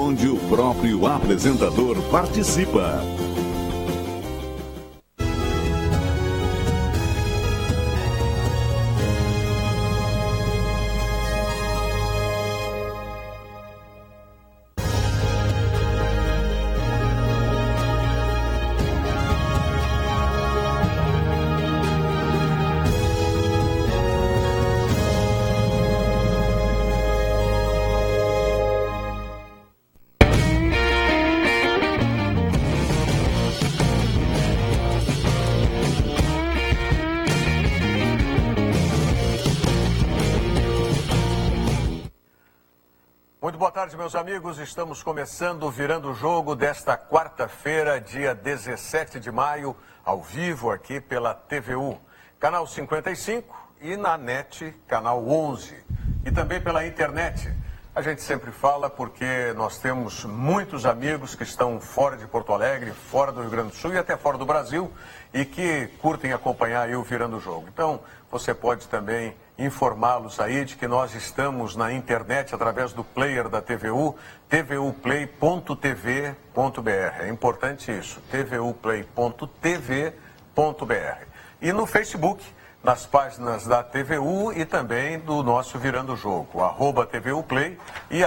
onde o próprio apresentador participa. Muito boa tarde, meus amigos. Estamos começando o Virando o Jogo desta quarta-feira, dia 17 de maio, ao vivo aqui pela TVU, canal 55 e na NET, canal 11. E também pela internet. A gente sempre fala porque nós temos muitos amigos que estão fora de Porto Alegre, fora do Rio Grande do Sul e até fora do Brasil e que curtem acompanhar aí o Virando o Jogo. Então, você pode também informá-los aí de que nós estamos na internet através do player da TVU, tvuplay.tv.br. É importante isso, tvuplay.tv.br. E no Facebook, nas páginas da TVU e também do nosso Virando o Jogo, @TVUplay e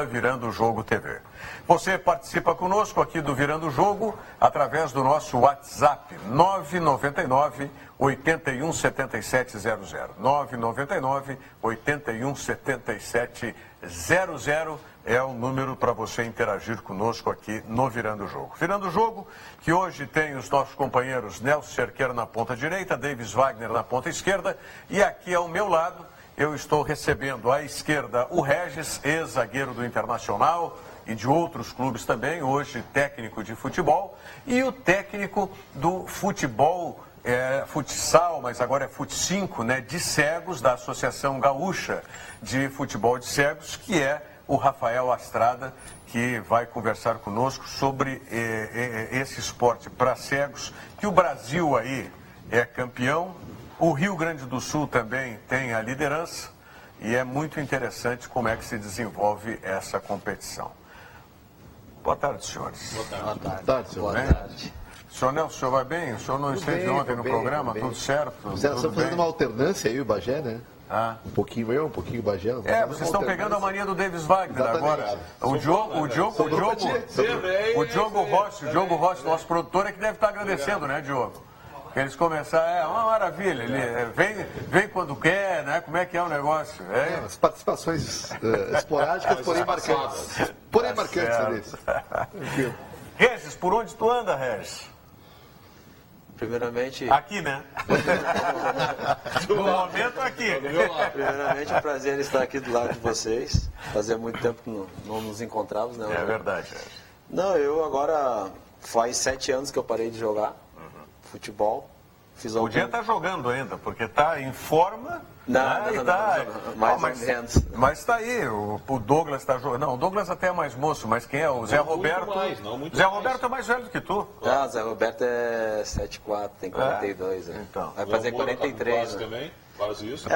@Virando o Jogo TV. Você participa conosco aqui do Virando o Jogo através do nosso WhatsApp, 999 81 77 00. 999 81 77 00 é o número para você interagir conosco aqui no Virando o Jogo. Virando o Jogo, que hoje tem os nossos companheiros Nelson Cerqueira na ponta direita, Davis Wagner na ponta esquerda, e aqui ao meu lado eu estou recebendo à esquerda o Regis, ex-zagueiro do Internacional e de outros clubes também, hoje técnico de futebol, e o técnico do futebol futsal, mas agora é fut5, né, de cegos, da Associação Gaúcha de Futebol de Cegos, que é o Rafael Astrada, que vai conversar conosco sobre esse esporte para cegos, que o Brasil aí é campeão, o Rio Grande do Sul também tem a liderança, e é muito interessante como é que se desenvolve essa competição. Boa tarde, senhores. Boa tarde. Boa tarde, senhor. Boa tarde. Senhor Nelson, o senhor vai bem? O senhor não esteve ontem no programa? Tudo certo? Vocês estão fazendo uma alternância aí, o Bagé, né? Ah. Um pouquinho eu, um pouquinho o Bagé. Vocês estão pegando a mania do Davis Wagner. Exatamente. Agora. O Diogo Rossi, nosso produtor, é que deve estar agradecendo, né, Diogo? Eles começaram, é uma maravilha, ele vem quando quer, né? Como é que é o negócio? As participações esporádicas, porém marcantes. Porém marcantes, Regis, por onde tu anda, Regis? Primeiramente... Aqui, né? No momento, aqui. Primeiramente, é um prazer estar aqui do lado de vocês. Fazia muito tempo que não nos encontrávamos, né? É verdade. Não, eu agora... Faz 7 anos que eu parei de jogar futebol. Podia estar jogando ainda, porque está em forma... Não, mais ou menos. Mas está aí, o Douglas está jogando. Não, o Douglas até é mais moço, mas quem é? O Zé Roberto. Zé Roberto é mais velho do que tu. Ah, Zé Roberto é 7'4", tem 42. Então. Vai fazer 43. Tá também, faz isso.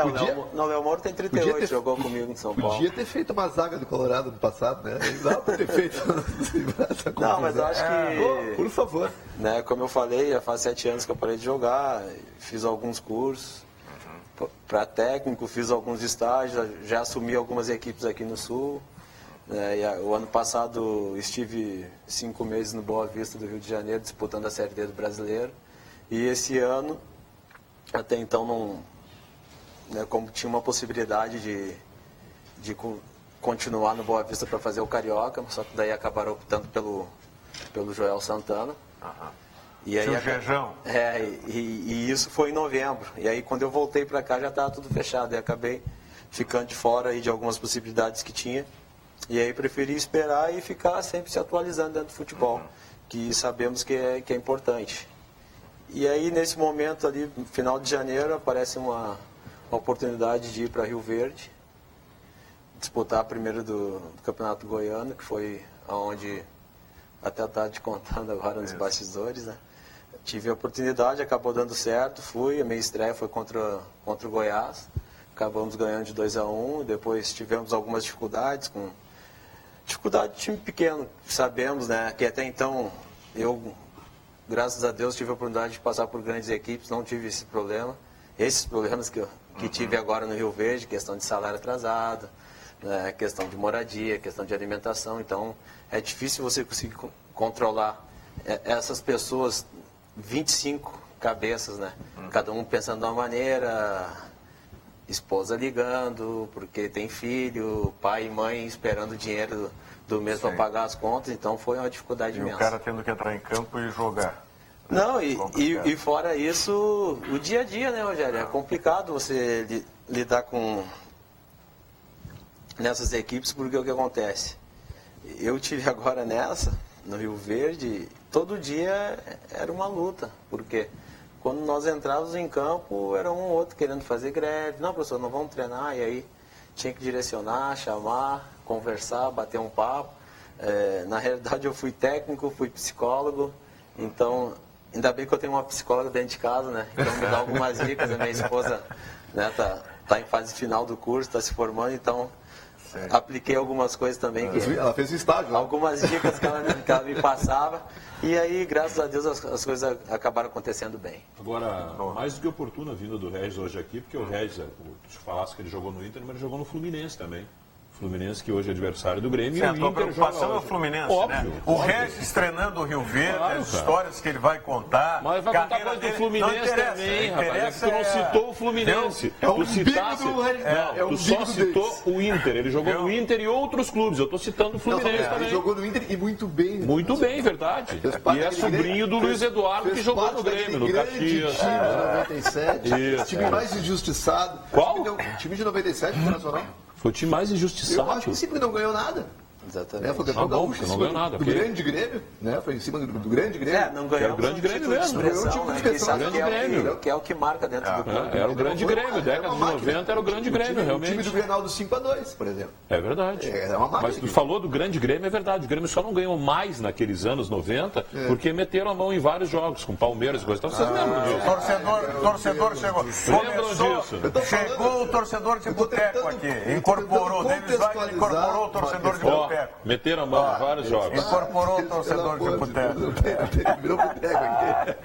O Léo Moro tem 38, jogou comigo em São Paulo. Podia ter feito uma zaga do Colorado no passado, né? Não dá para ter feito. Não, mas eu acho que... Por favor. Né, como eu falei, já faz 7 anos que eu parei de jogar, fiz alguns cursos. Para técnico, fiz alguns estágios, já assumi algumas equipes aqui no Sul. O ano passado estive 5 meses no Boa Vista do Rio de Janeiro, disputando a Série D do Brasileiro. E esse ano, até então, não, né, como tinha uma possibilidade de continuar no Boa Vista para fazer o Carioca, só que daí acabaram optando pelo Joel Santana. E aí, Jejão. E isso foi em novembro. E aí quando eu voltei para cá já estava tudo fechado. E acabei ficando de fora aí de algumas possibilidades que tinha. E aí preferi esperar e ficar sempre se atualizando dentro do futebol. Que sabemos que é importante. E aí nesse momento ali, no final de janeiro, aparece uma oportunidade de ir para Rio Verde. Disputar primeiro do Campeonato Goiano, que foi onde até estava te contando agora nos bastidores, né? Tive a oportunidade, acabou dando certo, fui, a minha estreia foi contra o Goiás, acabamos ganhando de 2-1, depois tivemos algumas dificuldades, Dificuldade de time pequeno, sabemos, né? Que até então eu, graças a Deus, tive a oportunidade de passar por grandes equipes, não tive esse problema. Esses problemas que tive agora no Rio Verde, questão de salário atrasado, né? Questão de moradia, questão de alimentação. Então, é difícil você conseguir controlar essas pessoas, 25 cabeças, né? Cada um pensando de uma maneira, esposa ligando, porque tem filho, pai e mãe esperando dinheiro do mês para pagar as contas, então foi uma dificuldade imensa. E o cara tendo que entrar em campo e jogar. Não, e fora isso, o dia a dia, né, Rogério? É complicado você lidar nessas equipes, porque o que acontece? Eu tive agora no Rio Verde, todo dia era uma luta, porque quando nós entrávamos em campo, era um ou outro querendo fazer greve. Não, professor, não vamos treinar. E aí tinha que direcionar, chamar, conversar, bater um papo. Na realidade, eu fui técnico, fui psicólogo. Então, ainda bem que eu tenho uma psicóloga dentro de casa, né? Então, me dá algumas dicas. A minha esposa, né, tá em fase final do curso, está se formando, então apliquei algumas coisas também. Ela fez o estágio, né? Algumas dicas que ela me passava. E aí, graças a Deus, as coisas acabaram acontecendo bem. Agora, mais do que oportuna a vinda do Regis hoje aqui, porque o Regis, tu falasse que ele jogou no Inter, mas ele jogou no Fluminense também. Fluminense que hoje é adversário do Grêmio. Certo, e o Inter a preocupação joga é o Fluminense, óbvio, né? O Regis treinando o Rio Verde, claro, as histórias que ele vai contar. Mas vai contar coisa do Fluminense também, rapaz. É que tu não citou o Fluminense. Tu citasse. Tu só citou o Inter. Ele jogou no Inter e outros clubes. Eu estou citando o Fluminense também. Ele jogou no Inter e muito bem. Muito bem, verdade. E é sobrinho do Luiz Eduardo, que jogou no Grêmio, no Caxias. Time de 97. Time mais injustiçado. Qual? Time de 97, Internacional. Foi o time mais injustiçado. Eu acho que sempre não ganhou nada. Exatamente. Foi campeão gaúcho, não ganhou nada. Do grande Grêmio, né? Foi em cima do grande Grêmio. Não ganhou. Era o grande Grêmio mesmo. Ganhou um time de expressão, grande Grêmio. Que é o que marca dentro do clube. Era o grande Grêmio, década de 90 era o grande Grêmio, realmente. O time do Grenal do 5-2, por exemplo. É verdade. É uma máquina. Mas tu falou do grande Grêmio, é verdade. O Grêmio só não ganhou mais naqueles anos 90 porque meteram a mão em vários jogos, com Palmeiras e coisa. Então vocês lembram disso? Torcedor chegou. Lembram disso? Chegou o torcedor de boteco aqui. Incorporou. O Davis Wagner incorporou o torcedor de boteco. Meteram a mão em vários jogos. Incorporou o torcedor de boteco. Virou boteco aqui.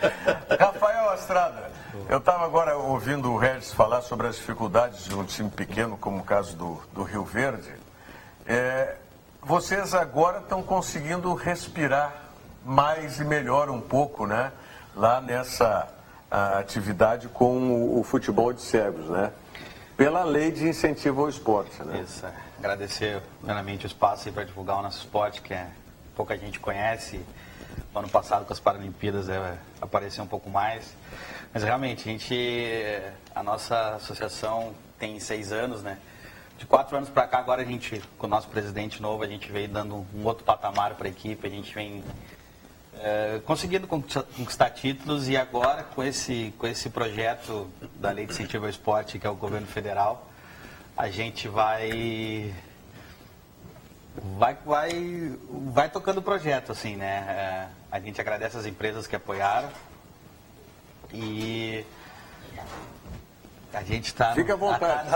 Rafael Astrada, eu estava agora ouvindo o Regis falar sobre as dificuldades de um time pequeno, como o caso do Rio Verde. Vocês agora estão conseguindo respirar mais e melhor um pouco, né? Lá nessa atividade com o futebol de cegos, né? Pela lei de incentivo ao esporte, né? Isso, agradecer primeiramente o espaço para divulgar o nosso esporte, que pouca gente conhece. No ano passado, com as Paralimpíadas, apareceu um pouco mais. Mas realmente, a nossa associação tem 6 anos, né? De 4 anos para cá, agora a gente, com o nosso presidente novo, a gente veio dando um outro patamar para a equipe, a gente vem conseguindo conquistar títulos, e agora com esse projeto da Lei de Incentivo ao Esporte, que é o governo federal, a gente vai tocando o projeto, assim, né? A gente agradece as empresas que apoiaram e a gente está... Fica à vontade.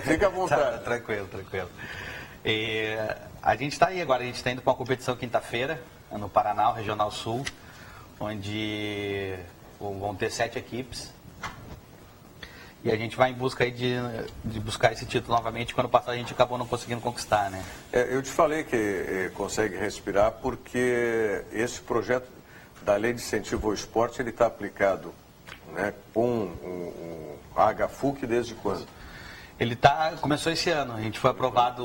Fica à vontade. Tranquilo. E a gente está aí agora, a gente está indo para uma competição quinta-feira, no Paraná, o Regional Sul, onde vão ter 7 equipes. E a gente vai em busca aí de buscar esse título novamente, quando passado a gente acabou não conseguindo conquistar, né? Eu te falei que consegue respirar porque esse projeto da Lei de Incentivo ao Esporte, ele está aplicado, né, com a HFUC desde quando? Ele começou esse ano, foi aprovado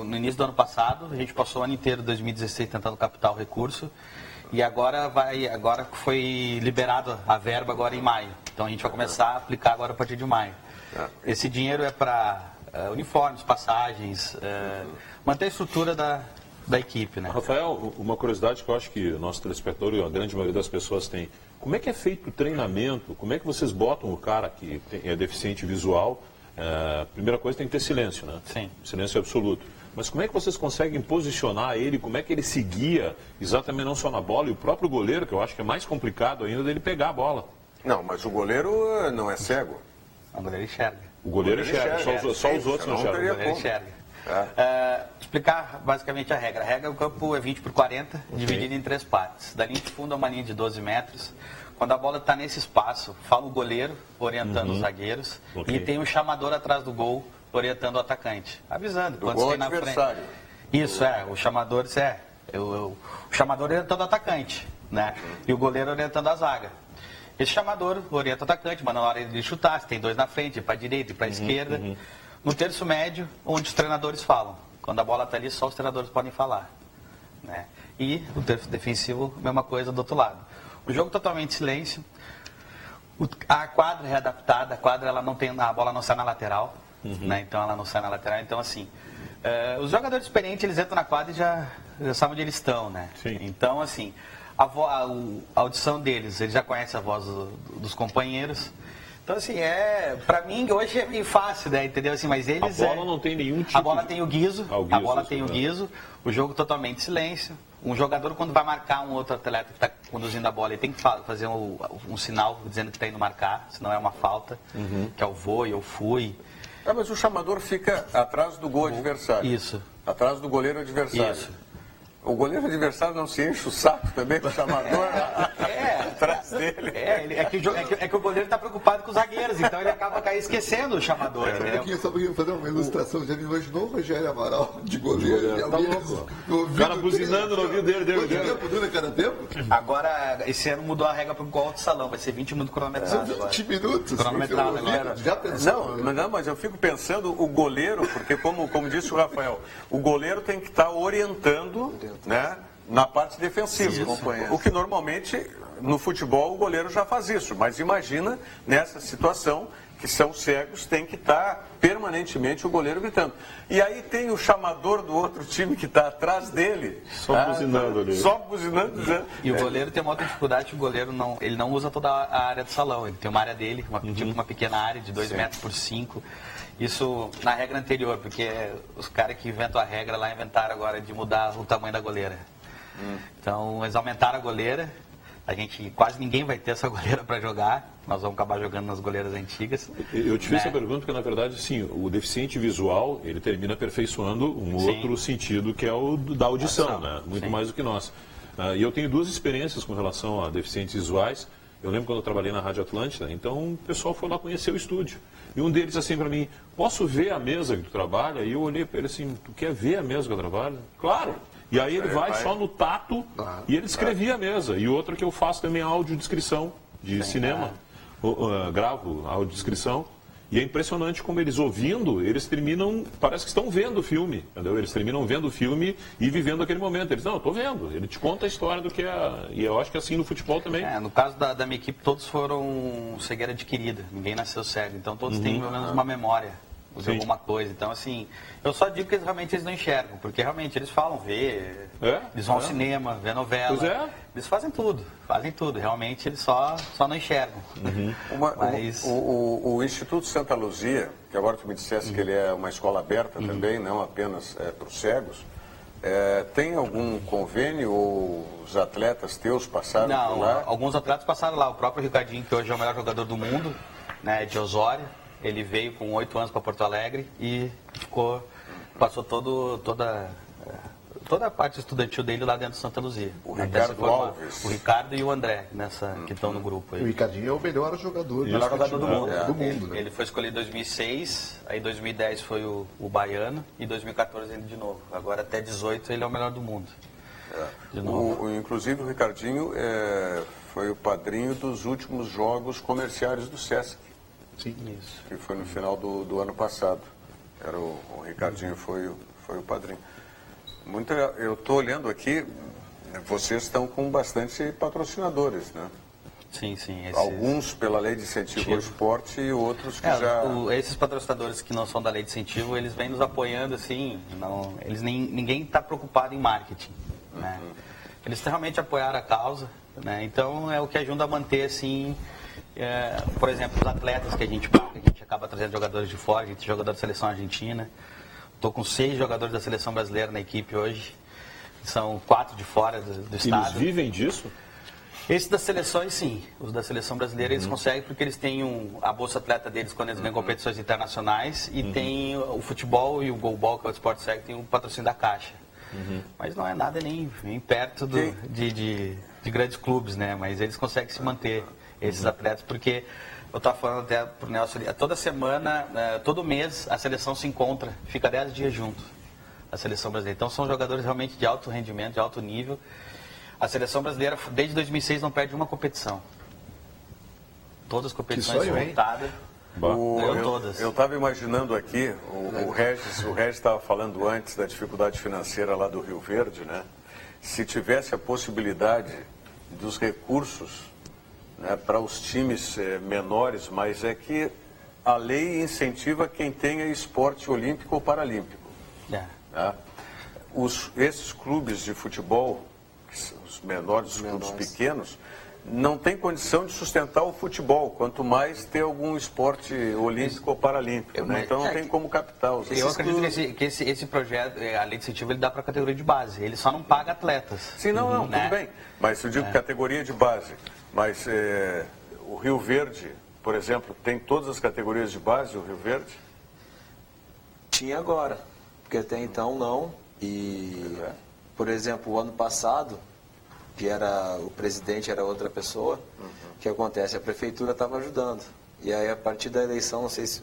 no início do ano passado, a gente passou o ano inteiro, 2016, tentando captar o recurso, e agora foi liberado a verba agora em maio. Então a gente vai começar a aplicar agora a partir de maio. Esse dinheiro é para uniformes, passagens, manter a estrutura da equipe, né? Rafael, uma curiosidade que eu acho que o nosso telespectador e a grande maioria das pessoas tem. Como é que é feito o treinamento? Como é que vocês botam o cara que é deficiente visual? Primeira coisa, tem que ter silêncio, né? Sim. Silêncio absoluto. Mas como é que vocês conseguem posicionar ele? Como é que ele se guia exatamente não só na bola? E o próprio goleiro, que eu acho que é mais complicado ainda, dele pegar a bola. Não, mas o goleiro não é cego. O goleiro enxerga. O goleiro enxerga, só os outros não enxergam. O goleiro enxerga. Explicar basicamente a regra. A regra, o campo é 20 por 40, dividido em 3 partes. Da linha de fundo a uma linha de 12 metros. Quando a bola está nesse espaço, fala o goleiro orientando os zagueiros e tem um chamador atrás do gol orientando o atacante, avisando. Do gol adversário. Isso, o chamador, o chamador orientando o atacante, né? E o goleiro orientando a zaga. Esse chamador orienta o atacante, mas na hora de chutar, se tem 2 na frente, para a direita e para a esquerda. No terço médio, onde os treinadores falam. Quando a bola está ali, só os treinadores podem falar. Né? E o terço defensivo, mesma coisa do outro lado. O jogo totalmente silêncio. A quadra é adaptada, a quadra ela não tem, a bola não sai na lateral. Né? Então ela não sai na lateral. Então assim, os jogadores experientes, eles entram na quadra e já sabem onde eles estão. Né? Sim. Então assim, a audição deles, eles já conhecem a voz dos companheiros. Então, assim, pra mim, hoje é meio fácil, né, entendeu? Assim, mas eles... A bola não tem nenhum tipo A bola tem o guiso, a bola tem o guiso, o jogo totalmente silêncio. Um jogador, quando vai marcar um outro atleta que está conduzindo a bola, ele tem que fazer um sinal dizendo que está indo marcar, senão é uma falta, que é o vou e eu fui. Mas o chamador fica atrás do gol adversário. Isso. Atrás do goleiro adversário. Isso. O goleiro adversário não se enche o saco também com o chamador atrás dele. É que o goleiro está preocupado com os zagueiros, então ele acaba esquecendo o chamador. Só para fazer uma ilustração, já me imaginou o Rogério Amaral de goleiro. Tá louco. O cara buzinando no ouvido dele. Quanto tempo dura cada tempo? Agora, esse ano mudou a regra para o gol alto salão, vai ser 20 minutos cronometrado. São 20 minutos. Cronometrado agora. Já pensou? Não, mas eu fico pensando o goleiro, porque como disse o Rafael, o goleiro tem que estar orientando, né, na parte defensiva. O que normalmente no futebol o goleiro já faz isso, mas imagina nessa situação que são cegos, tem que estar permanentemente o goleiro gritando. E aí tem o chamador do outro time que está atrás dele. Só buzinando ali. Só buzinando. E o goleiro tem uma outra dificuldade, que o goleiro ele não usa toda a área do salão, ele tem uma área dele, tipo uma pequena área de 2 metros por 5. Isso na regra anterior, porque os caras que inventam a regra lá inventaram agora de mudar o tamanho da goleira. Então eles aumentaram a goleira, quase ninguém vai ter essa goleira para jogar, nós vamos acabar jogando nas goleiras antigas. Eu te fiz essa pergunta porque, na verdade, sim, o deficiente visual, ele termina aperfeiçoando outro sentido, que é o da audição, né? Muito mais do que nós. E eu tenho 2 experiências com relação a deficientes visuais. Eu lembro quando eu trabalhei na Rádio Atlântida, então o pessoal foi lá conhecer o estúdio. E um deles assim para mim, posso ver a mesa que tu trabalha? E eu olhei para ele assim, tu quer ver a mesa que eu trabalho? Claro! E aí ele vai só no tato e ele escrevia a mesa. E outra que eu faço também audiodescrição de cinema. Gravo audiodescrição. E é impressionante como eles ouvindo, eles terminam, parece que estão vendo o filme, entendeu? Eles terminam vendo o filme e vivendo aquele momento. Eles, não, eu estou vendo. Ele te conta a história do que é... E eu acho que assim no futebol também. No caso da minha equipe, todos foram cegueira adquirida. Ninguém nasceu cego. Então todos têm pelo menos uma memória de alguma coisa. Então, assim, eu só digo que realmente eles não enxergam, porque realmente eles falam, eles vão ao cinema, vê novela, eles fazem tudo, realmente eles só não enxergam. Mas... O Instituto Santa Luzia, que agora tu me dissesse que ele é uma escola aberta também, não apenas para os cegos, tem algum convênio ou os atletas teus passaram por lá? Alguns atletas passaram lá, o próprio Ricardinho, que hoje é o melhor jogador do mundo, né, de Osório. Ele veio com 8 anos para Porto Alegre e passou toda a parte estudantil dele lá dentro de Santa Luzia. O Ricardo Alves. O Ricardo e o André, que estão no grupo aí. O Ricardinho é o melhor jogador do mundo. Né? Ele foi escolhido em 2006, aí em 2010 foi o baiano e em 2014 ele de novo. Agora até 2018 ele é o melhor do mundo. De novo. Inclusive o Ricardinho foi o padrinho dos últimos jogos comerciais do Sesc. Sim, isso. Que foi no final do ano passado. O Ricardinho foi o padrinho. Eu estou olhando aqui, vocês estão com bastante patrocinadores, né? Sim. Alguns pela lei de incentivo ao esporte e outros que esses patrocinadores que não são da lei de incentivo, eles vêm nos apoiando, assim, ninguém está preocupado em marketing, né? Eles realmente apoiaram a causa, né? Então é o que ajuda a manter, assim... por exemplo, os atletas que a gente acaba trazendo jogadores de fora, a gente é jogador da seleção argentina. Estou com 6 jogadores da seleção brasileira na equipe hoje. São 4 de fora do estado. Eles vivem disso? Esse das seleções, sim. Os da seleção brasileira, eles conseguem porque eles têm a bolsa atleta deles quando eles ganham competições internacionais e tem o futebol e o goalball, que é o esporte sério, tem o patrocínio da Caixa. Mas não é nada nem perto de grandes clubes, né? Mas eles conseguem se manter, esses atletas, porque eu estava falando até pro Nelson, toda semana, todo mês, a seleção se encontra, fica 10 dias junto, a seleção brasileira. Então são jogadores realmente de alto rendimento, de alto nível. A seleção brasileira, desde 2006, não perde uma competição. Todas as competições voltadas. Eu estava imaginando aqui, o Regis estava falando antes da dificuldade financeira lá do Rio Verde, né? Se tivesse a possibilidade dos recursos, né, para os times menores, mas é que a lei incentiva quem tenha esporte olímpico ou paralímpico. Tá? Esses clubes de futebol, os menores, os clubes pequenos, não tem condição de sustentar o futebol, quanto mais ter algum esporte olímpico ou paralímpico, né? Então não tem como captar os Eu acredito que esse projeto, a lei de incentivo, ele dá para a categoria de base, ele só não paga atletas. Sim, não, tudo bem, mas eu digo categoria de base, mas o Rio Verde, por exemplo, tem todas as categorias de base, o Rio Verde? Tinha agora, porque até então não, e, por exemplo, o ano passado, que era o presidente era outra pessoa, o que acontece? A prefeitura estava ajudando. E aí, a partir da eleição, não sei se...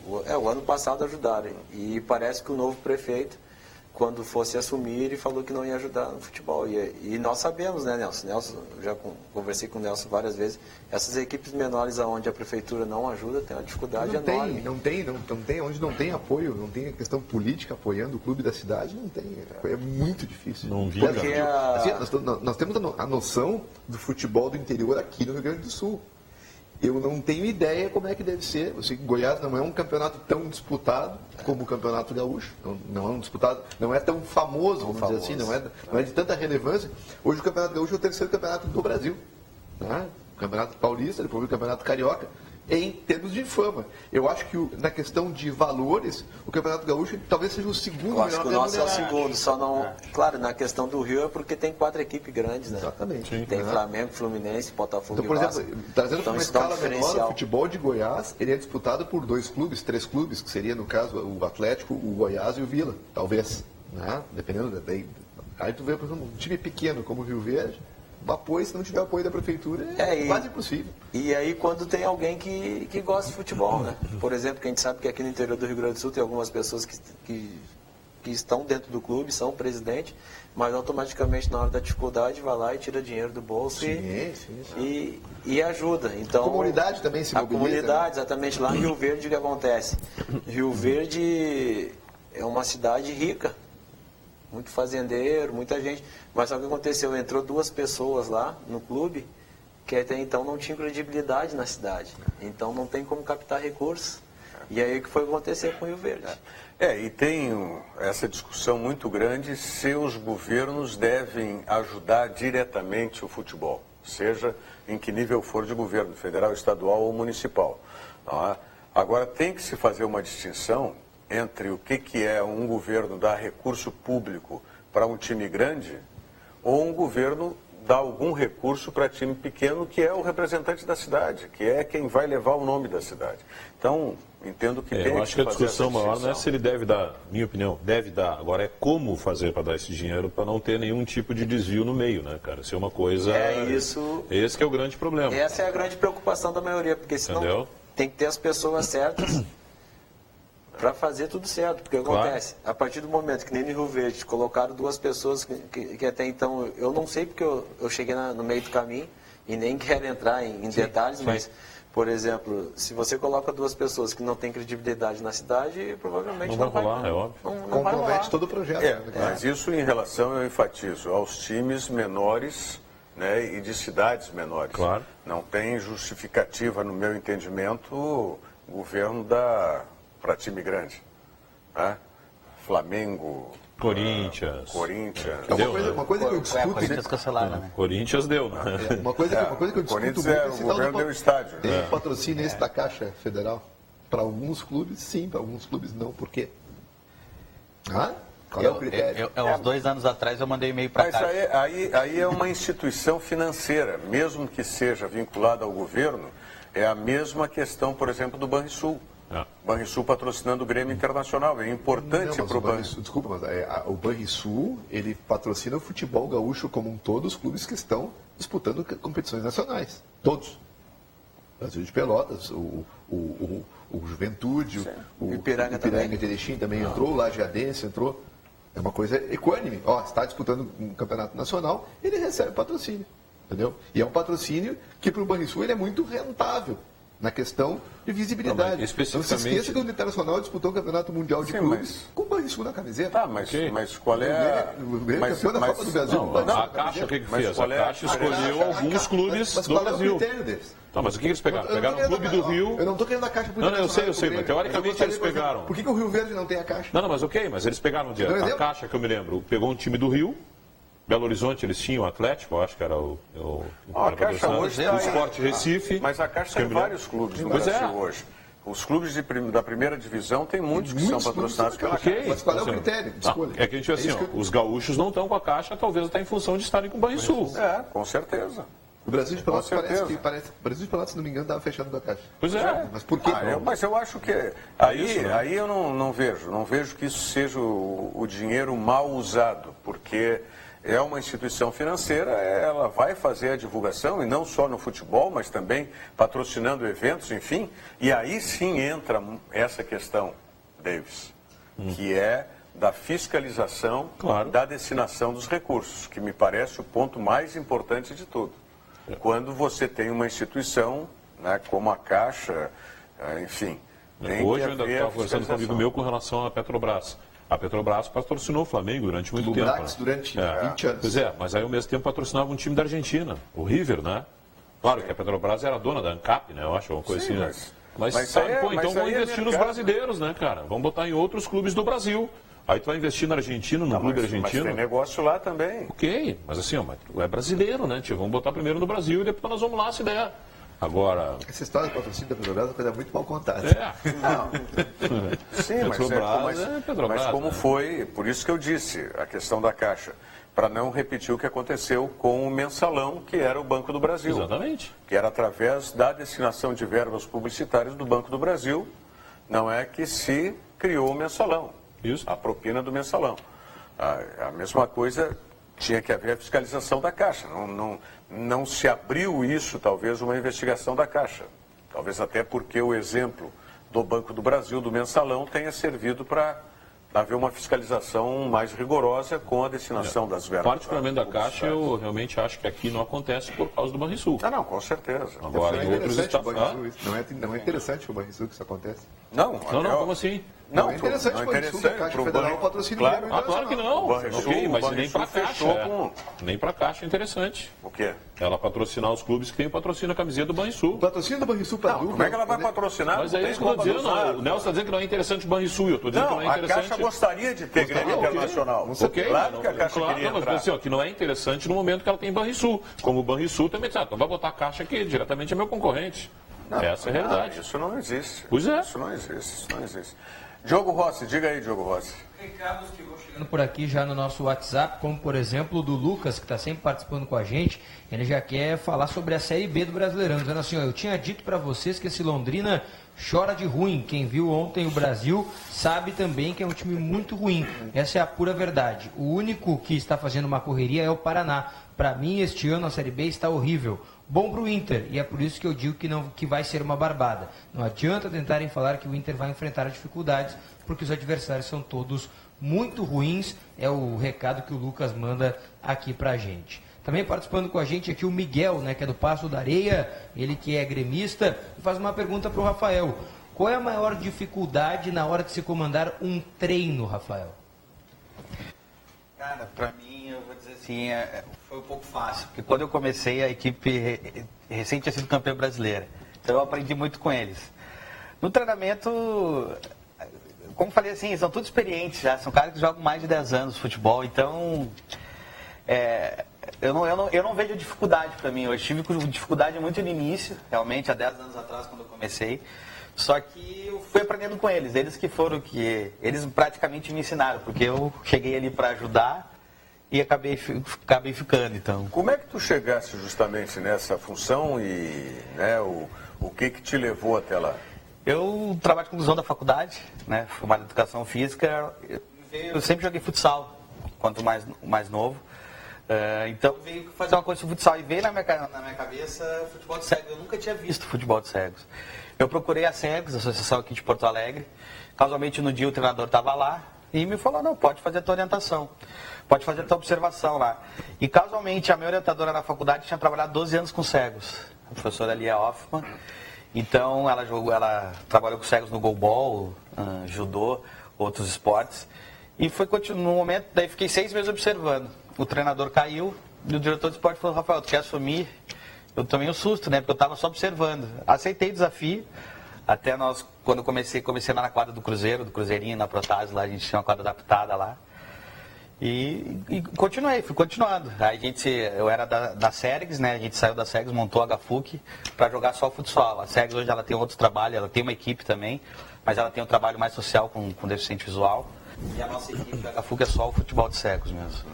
o ano passado ajudaram. E parece que o novo prefeito, quando fosse assumir, ele falou que não ia ajudar no futebol. E nós sabemos, né, Nelson? Já conversei com o Nelson várias vezes. Essas equipes menores onde a prefeitura não ajuda, tem uma dificuldade enorme. Não tem, onde não tem apoio, não tem a questão política apoiando o clube da cidade, não tem. É muito difícil. Não vi, assim, nós temos a noção do futebol do interior aqui no Rio Grande do Sul. Eu não tenho ideia como é que deve ser. Eu sei que Goiás não é um campeonato tão disputado como o Campeonato Gaúcho. Não é um disputado, não é tão famoso, vamos dizer assim, não é de tanta relevância. Hoje o Campeonato Gaúcho é o terceiro campeonato do Brasil. Né? O Campeonato Paulista, depois o Campeonato Carioca, em termos de fama. Eu acho que na questão de valores, o Campeonato Gaúcho talvez seja o segundo. Eu acho que o nosso é o segundo, só não... Claro, na questão do Rio é porque tem 4 equipes grandes, né? Exatamente. Sim, tem Flamengo, Fluminense, Botafogo e Vasco. Exemplo, trazendo para uma escala menor, o futebol de Goiás, ele é disputado por 2 clubes, 3 clubes, que seria, no caso, o Atlético, o Goiás e o Vila, talvez. Né? Dependendo daí. Aí tu vê, por exemplo, um time pequeno como o Rio Verde, apoio, se não tiver apoio da prefeitura, é quase impossível. E aí quando tem alguém que gosta de futebol, né? Por exemplo, que a gente sabe que aqui no interior do Rio Grande do Sul tem algumas pessoas que estão dentro do clube, são presidente, mas automaticamente na hora da dificuldade vai lá e tira dinheiro do bolso e ajuda. Então, a comunidade também se mobiliza. A comunidade, exatamente. Lá em Rio Verde, o que acontece? Rio Verde é uma cidade rica. Muito fazendeiro, muita gente. Mas sabe o que aconteceu? Entrou 2 pessoas lá no clube que até então não tinham credibilidade na cidade. Então não tem como captar recursos. E aí o que foi acontecer com o Rio Verde? E tem essa discussão muito grande se os governos devem ajudar diretamente o futebol, seja em que nível for de governo, federal, estadual ou municipal. Agora tem que se fazer uma distinção entre o que é um governo dar recurso público para um time grande ou um governo dar algum recurso para time pequeno, que é o representante da cidade, que é quem vai levar o nome da cidade. Então, entendo que tem que fazer. Eu acho que a discussão maior não é se ele deve dar, minha opinião, deve dar. Agora é como fazer para dar esse dinheiro para não ter nenhum tipo de desvio no meio, né, cara? Isso é uma coisa... Esse que é o grande problema. Essa é a grande preocupação da maioria, porque senão tem que ter as pessoas certas para fazer tudo certo, porque acontece, a partir do momento que nem no Rio Verde colocaram 2 pessoas que até então, eu não sei porque eu cheguei no meio do caminho e nem quero entrar em detalhes, mas, por exemplo, se você coloca 2 pessoas que não têm credibilidade na cidade, provavelmente não vai rolar, é óbvio. Não vai rolar. todo o projeto. Mas isso em relação, eu enfatizo, aos times menores, né, e de cidades menores. Claro. Não tem justificativa, no meu entendimento, o governo dar para time grande. Né? Flamengo, Corinthians. Uma coisa que eu discuto... Corinthians cancelaram, né? Corinthians deu, né? Uma coisa que eu discuto Corinthians muito... o governo deu estádio. Tem patrocínio esse da Caixa Federal? Para alguns clubes, sim. Para alguns clubes, não. Por quê? Qual é o critério? Uns 2 anos atrás eu mandei e-mail para Mas cá. aí é uma instituição financeira, mesmo que seja vinculada ao governo, é a mesma questão, por exemplo, do Banrisul. Banrisul patrocinando o Grêmio Internacional. É importante para o Banrisul. Desculpa, mas o Banrisul, ele patrocina o futebol gaúcho como um todo, os clubes que estão disputando competições nacionais. Todos. Brasil de Pelotas, o Juventude, o Ipiranga de Erechim também entrou, o Lajeadense entrou. É uma coisa equânime. Está disputando um campeonato nacional, ele recebe patrocínio. Entendeu? E é um patrocínio que para o Banrisul ele é muito rentável na questão de visibilidade. Não, especificamente... Não se esqueça que o Internacional disputou o Campeonato Mundial de Clubes com o Banrisul na camiseta. Mas qual é o campeão da Copa do Brasil? A Caixa, o que fez? A Caixa escolheu alguns clubes do Brasil. É o critério deles? Não, mas o que eles pegaram? Pegaram o Clube do Rio... Eu não estou querendo a Caixa por Não, eu sei, mas teoricamente eles pegaram... Por que o Rio Verde não tem a Caixa? Não, mas ok, mas eles pegaram a Caixa, que eu me lembro, pegou um time do Rio, Belo Horizonte, eles tinham o Atlético, eu acho que era o Caixa hoje o Sport Recife. Mas a Caixa tem vários clubes no Brasil hoje. Os clubes da primeira divisão tem muitos que são patrocinados pela Caixa. Mas qual é o critério de escolha? É que a gente assim, os gaúchos não estão com a Caixa, talvez até em função de estarem com o Banrisul. Com certeza. O Brasil de Pelotas parece. O Brasil de Pelotas, se não me engano, estava fechado com a Caixa. Pois é. Mas por quê? Mas eu acho que aí eu não vejo que isso seja o dinheiro mal usado, porque é uma instituição financeira, ela vai fazer a divulgação, e não só no futebol, mas também patrocinando eventos, enfim. E aí sim entra essa questão, Davis, que é da fiscalização da destinação dos recursos, que me parece o ponto mais importante de tudo. Quando você tem uma instituição, né, como a Caixa, enfim... Hoje eu ainda estava conversando com um amigo meu com relação à Petrobras. A Petrobras patrocinou o Flamengo durante muito tempo. Durante 20 anos. Pois é, mas aí ao mesmo tempo patrocinava um time da Argentina, o River, né? Claro que a Petrobras era dona da ANCAP, né? Eu acho, uma coisa assim, né? Mas sabe, então vão investir nos brasileiros, né, cara? Vamos botar em outros clubes do Brasil. Aí tu vai investir na Argentina, no clube argentino. Mas tem negócio lá também. Ok, mas assim, é brasileiro, né, tio? Vamos botar primeiro no Brasil e depois nós vamos lá se der. Agora... Essa história do patrocínio da Petrobras é uma coisa muito mal contada. Sim, mas como foi, por isso que eu disse, a questão da Caixa, para não repetir o que aconteceu com o Mensalão, que era o Banco do Brasil. Exatamente. Que era através da destinação de verbas publicitárias do Banco do Brasil, não é que se criou o Mensalão. Isso. A propina do Mensalão. A mesma coisa, tinha que haver a fiscalização da Caixa. Não se abriu isso, talvez, uma investigação da Caixa. Talvez até porque o exemplo do Banco do Brasil, do Mensalão, tenha servido para haver uma fiscalização mais rigorosa com a destinação das verbas. Particularmente da Caixa, eu realmente acho que aqui não acontece por causa do Banrisul. Não, com certeza. Agora, em outros estados... Não é interessante o Banrisul que isso acontece? Não, como assim? Não, é interessante o Banrisul da Caixa Federal patrocínio claro, claro que não. Ok, mas nem para a Caixa. Nem para a Caixa é interessante. O quê? Ela patrocinar os clubes que tem o patrocínio da camiseta do Banrisul. O patrocínio do Banrisul para Como é que ela vai patrocinar? Mas é isso que eu estou dizendo. O Nelson está dizendo que não é interessante o Banrisul. Eu estou dizendo que não é interessante. A Caixa gostaria de ter Grêmio Internacional. Claro que a Caixa queria entrar. Mas assim, que não é interessante no momento que ela tem Banrisul. Como o Banrisul também diz, então vai botar a Caixa aqui, diretamente é meu concorrente. Essa é a realidade. Isso não existe. Pois é. Isso não existe. Diogo Rossi, diga aí, Diogo Rossi. Recados que vão chegando por aqui já no nosso WhatsApp, como por exemplo o do Lucas, que está sempre participando com a gente. Ele já quer falar sobre a Série B do Brasileirão, dizendo assim, eu tinha dito para vocês que esse Londrina chora de ruim. Quem viu ontem o Brasil sabe também que é um time muito ruim. Essa é a pura verdade. O único que está fazendo uma correria é o Paraná. Para mim, este ano a Série B está horrível. Bom para o Inter, e é por isso que eu digo que vai ser uma barbada. Não adianta tentarem falar que o Inter vai enfrentar dificuldades, porque os adversários são todos muito ruins. É o recado que o Lucas manda aqui para a gente. Também participando com a gente aqui o Miguel, né, que é do Passo da Areia, ele que é gremista, e faz uma pergunta para o Rafael. Qual é a maior dificuldade na hora de se comandar um treino, Rafael? Cara, para mim, eu vou dizer assim, foi um pouco fácil, porque quando eu comecei, a equipe recente tinha sido campeã brasileira, então eu aprendi muito com eles. No treinamento, como falei assim, são todos experientes já, são caras que jogam mais de 10 anos de futebol, então eu não vejo dificuldade para mim. Eu tive dificuldade muito no início, realmente, há 10 anos atrás, quando eu comecei. Só que eu fui aprendendo com eles. Eles praticamente me ensinaram, porque eu cheguei ali para ajudar e acabei ficando, então. Como é que tu chegasse justamente nessa função e, né, o que te levou até lá? Eu trabalho com conclusão da faculdade, né, formado em educação física. Eu sempre joguei futsal, quanto mais novo. Então veio fazer uma coisa de futsal e veio na minha cabeça futebol de cegos. Eu nunca tinha visto futebol de cegos. Eu procurei a Cegos, a associação aqui de Porto Alegre. Casualmente no dia o treinador estava lá e me falou, não, pode fazer a tua orientação, pode fazer a tua observação lá. E casualmente a minha orientadora na faculdade tinha trabalhado 12 anos com cegos, a professora Lia Hoffman. Então ela trabalhou com cegos no goalball, judô, outros esportes. E foi no momento, daí fiquei 6 meses observando. O treinador caiu e o diretor de esporte falou, Rafael, tu quer assumir? Eu tomei um susto, né? Porque eu estava só observando. Aceitei o desafio. Até quando eu comecei lá na quadra do Cruzeiro, do Cruzeirinho, na Protásio, lá a gente tinha uma quadra adaptada lá. E fui continuando. Aí eu era da Cegos, né? A gente saiu da Cegos, montou a HFUC para jogar só futsal. A Cegos hoje ela tem outro trabalho, ela tem uma equipe também, mas ela tem um trabalho mais social com deficiente visual. E a nossa equipe, a HFUC, é só o futebol de cegos mesmo.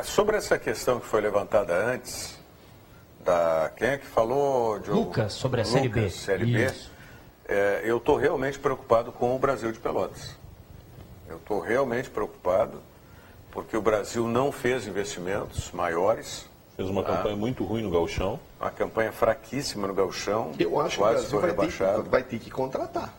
Sobre essa questão que foi levantada antes, quem é que falou? Lucas, sobre a Série B. Série B. Eu estou realmente preocupado com o Brasil de Pelotas. Eu estou realmente preocupado porque o Brasil não fez investimentos maiores. Fez uma campanha muito ruim no Gauchão. Uma campanha fraquíssima no Gauchão. Eu acho que o quase Brasil rebaixado. vai ter que contratar.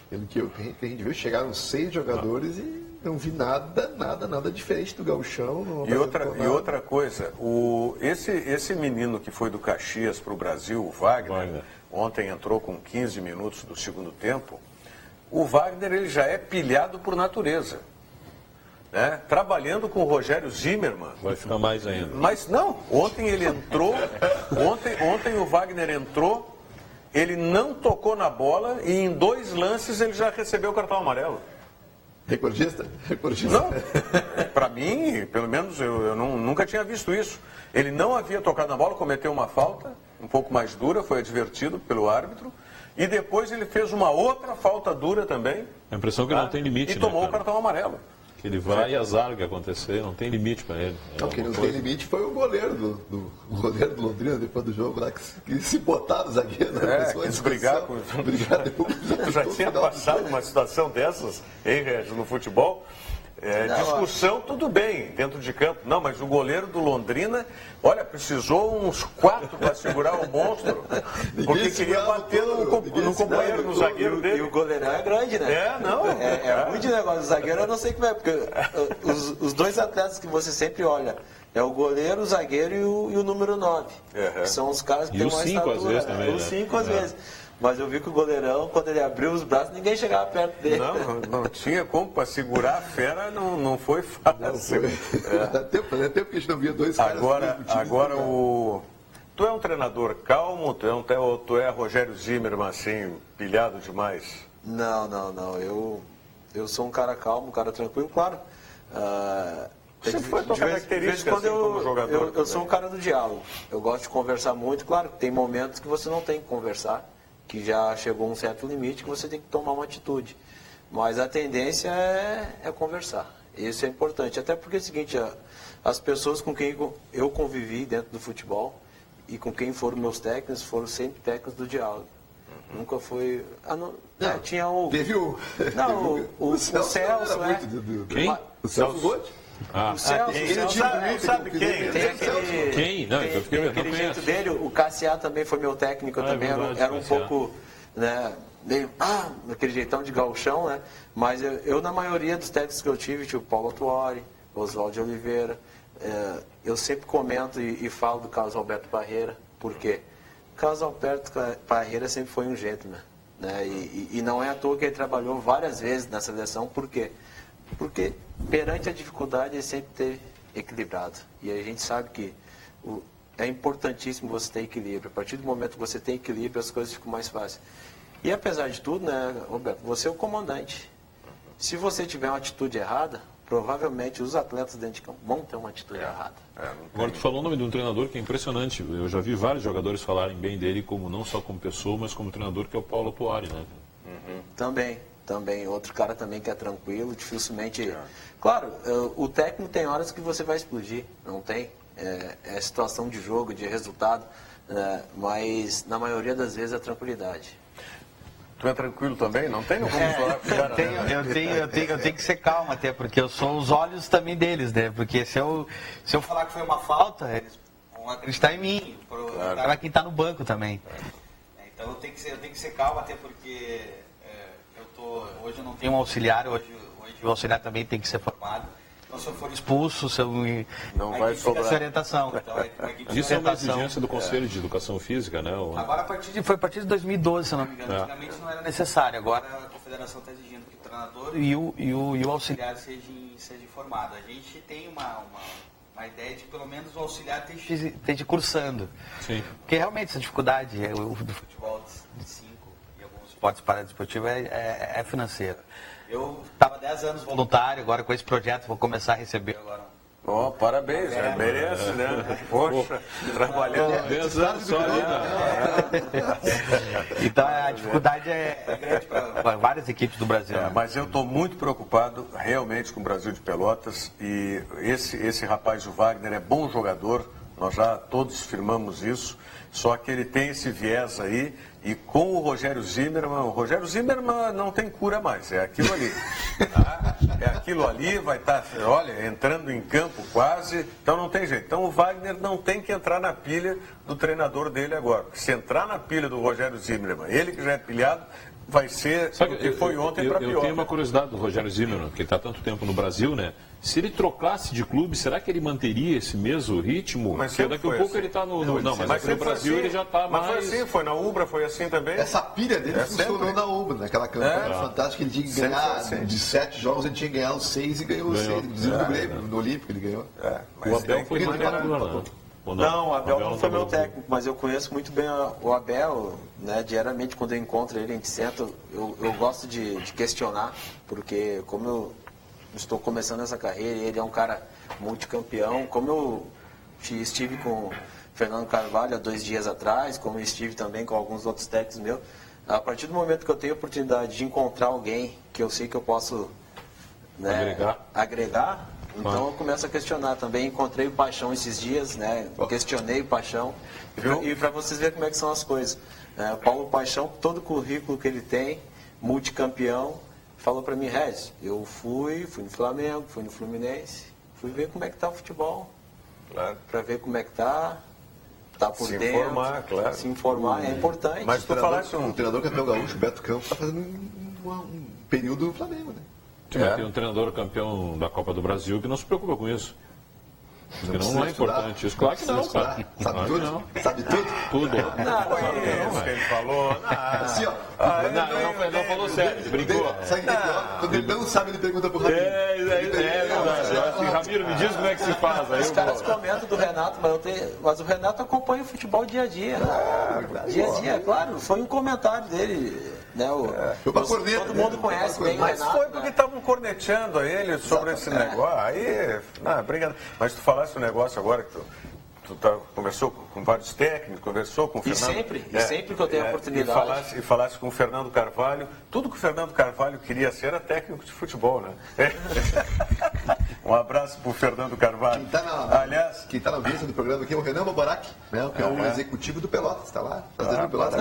Pelo que a gente viu, chegaram 6 jogadores e não vi nada diferente do Gauchão. E outra coisa, esse menino que foi do Caxias para o Brasil, o Wagner, ontem entrou com 15 minutos do segundo tempo. O Wagner ele já é pilhado por natureza. Né? Trabalhando com o Rogério Zimmermann. Vai ficar mais ainda. Mas não, ontem ele entrou, ontem o Wagner entrou, ele não tocou na bola e em 2 lances ele já recebeu o cartão amarelo. Recordista? Não, para mim, pelo menos eu nunca tinha visto isso. Ele não havia tocado na bola, cometeu uma falta, um pouco mais dura, foi advertido pelo árbitro. E depois ele fez uma outra falta dura também. A impressão é que não tem limite, e tomou o cartão amarelo. Que ele vai e azar o que acontecer, não tem limite para ele. Não, quem não tem limite foi o goleiro do Londrina depois do jogo lá, que se botaram os zagueiros. Quis brigar com Tu já tinha passado uma situação dessas, hein, Regis, no futebol? Discussão, tudo bem, dentro de campo. Não, mas o goleiro do Londrina, olha, precisou uns 4 para segurar o monstro, porque queria bater no companheiro, no zagueiro dele. E o goleirão é grande, né? É ruim de negócio. O zagueiro eu não sei como é, porque os 2 atletas que você sempre olha, é o goleiro, o zagueiro e o número 9. Que são os caras que têm mais estatura. Às vezes, também, os 5 às vezes. Mas eu vi que o goleirão, quando ele abriu os braços, ninguém chegava perto dele. Não tinha como, para segurar a fera não foi fácil. Fazia tempo que a gente não via 2 caras. Agora tu é um treinador calmo, tu é Rogério Zimmermann, assim, pilhado demais? Não. Eu sou um cara calmo, um cara tranquilo, claro. Você foi a tua característica quando como jogador. Eu sou um cara do diálogo. Eu gosto de conversar muito. Claro que tem momentos que você não tem que conversar, que já chegou a um certo limite, que você tem que tomar uma atitude. Mas a tendência é conversar. Isso é importante. Até porque é o seguinte, as pessoas com quem eu convivi dentro do futebol e com quem foram meus técnicos, foram sempre técnicos do diálogo. Nunca foi... tinha o... Teve o... Não, o Celso, né? Quem? O Celso Gotti? O Celso, sabe quem? Quem? Não, eu fiquei aquele jeito dele, o Cassiá também foi meu técnico, eu também era um pouco, né, meio, aquele jeitão de gauchão, né? Mas eu na maioria dos técnicos que eu tive, tipo Paulo Tuori, Oswaldo de Oliveira, eu sempre comento e falo do Carlos Alberto Parreira, por quê? Carlos Alberto Parreira sempre foi um gentleman, né? E não é à toa que ele trabalhou várias vezes na seleção, por quê? Porque perante a dificuldade ele sempre esteve equilibrado. E a gente sabe que é importantíssimo você ter equilíbrio. A partir do momento que você tem equilíbrio, as coisas ficam mais fáceis. E apesar de tudo, né, Roberto, você é o comandante. Se você tiver uma atitude errada, provavelmente os atletas dentro de campo vão ter uma atitude errada. Agora, tu falou o nome de um treinador que é impressionante. Eu já vi vários jogadores falarem bem dele, como não só como pessoa, mas como treinador, que é o Paulo Tuori, né? Também. Outro cara também que é tranquilo, dificilmente... Claro, o técnico tem horas que você vai explodir, não tem? É situação de jogo, de resultado, mas na maioria das vezes é tranquilidade. Tu é tranquilo também? Não tem como falar com o cara, eu tenho que ser calmo até, porque eu sou os olhos também deles, né? Porque se eu falar que foi uma falta, eles vão acreditar em mim, para quem está no banco também. Então eu tenho que ser calmo até porque hoje eu não tenho um auxiliar, hoje o auxiliar também tem que ser formado. Então se eu for expulso, não vai sobrar essa orientação. Então, isso é uma exigência do Conselho de Educação Física, né? Agora foi a partir de 2012, se eu não me engano. Antigamente não era necessário, agora a Confederação está exigindo que o treinador e o auxiliar sejam informados. A gente tem uma ideia de pelo menos o auxiliar esteja cursando. Sim. Porque realmente essa dificuldade do futebol de 5 e alguns esportes paradesportivos é financeira. Eu estava 10 anos voluntário, agora com esse projeto vou começar a receber agora. Parabéns, merece, né? Poxa, trabalhando 10 anos só ali, Então a dificuldade é grande para várias equipes do Brasil. Mas eu estou muito preocupado realmente com o Brasil de Pelotas e esse rapaz, o Wagner, é bom jogador, nós já todos firmamos isso, só que ele tem esse viés aí. E com o Rogério Zimmermann não tem cura mais, é aquilo ali. É aquilo ali, vai estar, entrando em campo quase, então não tem jeito. Então o Wagner não tem que entrar na pilha do treinador dele agora. Se entrar na pilha do Rogério Zimmermann, ele que já é pilhado, vai ser o que foi ontem para pior. Eu tenho uma curiosidade do Rogério Zimmermann, que está há tanto tempo no Brasil, né? Se ele trocasse de clube, será que ele manteria esse mesmo ritmo? Mas porque daqui a pouco assim. ele está mas aqui no Brasil assim, ele já está mais... Mas foi assim, foi na Ubra, foi assim também. Essa pilha dele funcionou na Ubra, naquela campanha fantástica, ele tinha que ganhar, de 7 jogos ele tinha que ganhar os 6 e ganhou os 6. Inclusive no Grêmio, no Olímpico ele ganhou. O Abel foi treinador, Não, o Abel não foi meu técnico, mas eu conheço muito bem o Abel, né? Diariamente quando eu encontro ele, a gente senta, eu gosto de questionar, porque como eu estou começando essa carreira, ele é um cara multicampeão, como eu estive com o Fernando Carvalho há 2 dias atrás, como eu estive também com alguns outros técnicos meus, a partir do momento que eu tenho a oportunidade de encontrar alguém que eu sei que eu posso, né, agregar, então eu começo a questionar também. Encontrei o Paixão esses dias, né? Questionei o Paixão. E para vocês verem como é que são as coisas. Paulo Paixão, todo o currículo que ele tem, multicampeão, falou para mim, Regis, eu fui no Flamengo, fui no Fluminense, fui ver como é que tá o futebol. Claro. Para ver como é que tá por dentro. Se informar, claro. Se informar é importante. Mas tu falaste o treinador campeão gaúcho, Beto Campos, está fazendo um período no Flamengo, né? Tem um treinador campeão da Copa do Brasil que não se preocupa com isso. Porque não é importante isso. Claro que não, cara. Sabe tudo? Sabe tudo? Tudo. Não foi isso que ele falou. Assim, ó. Não falou sério, brincou. Sabe que quando ele não sabe, ele pergunta pro Ramiro. É verdade. Ramiro, me diz como é que se faz. Os caras comentam do Renato, mas o Renato acompanha o futebol dia a dia. Dia a dia, claro. Foi um comentário dele. Né, todo mundo conhece bem o Renato. Mas foi porque estavam corneteando a ele sobre esse negócio. Aí, obrigado. Mas tu falasse um negócio agora que tu conversou com vários técnicos, conversou com o Fernando. E sempre que eu tenho a oportunidade. E falasse com o Fernando Carvalho. Tudo que o Fernando Carvalho queria ser era técnico de futebol, né? Um abraço pro Fernando Carvalho. Quem está na audiência do programa aqui é o Renan Babarak, né, que é o executivo do Pelotas, está lá, fazendo o Pelotas,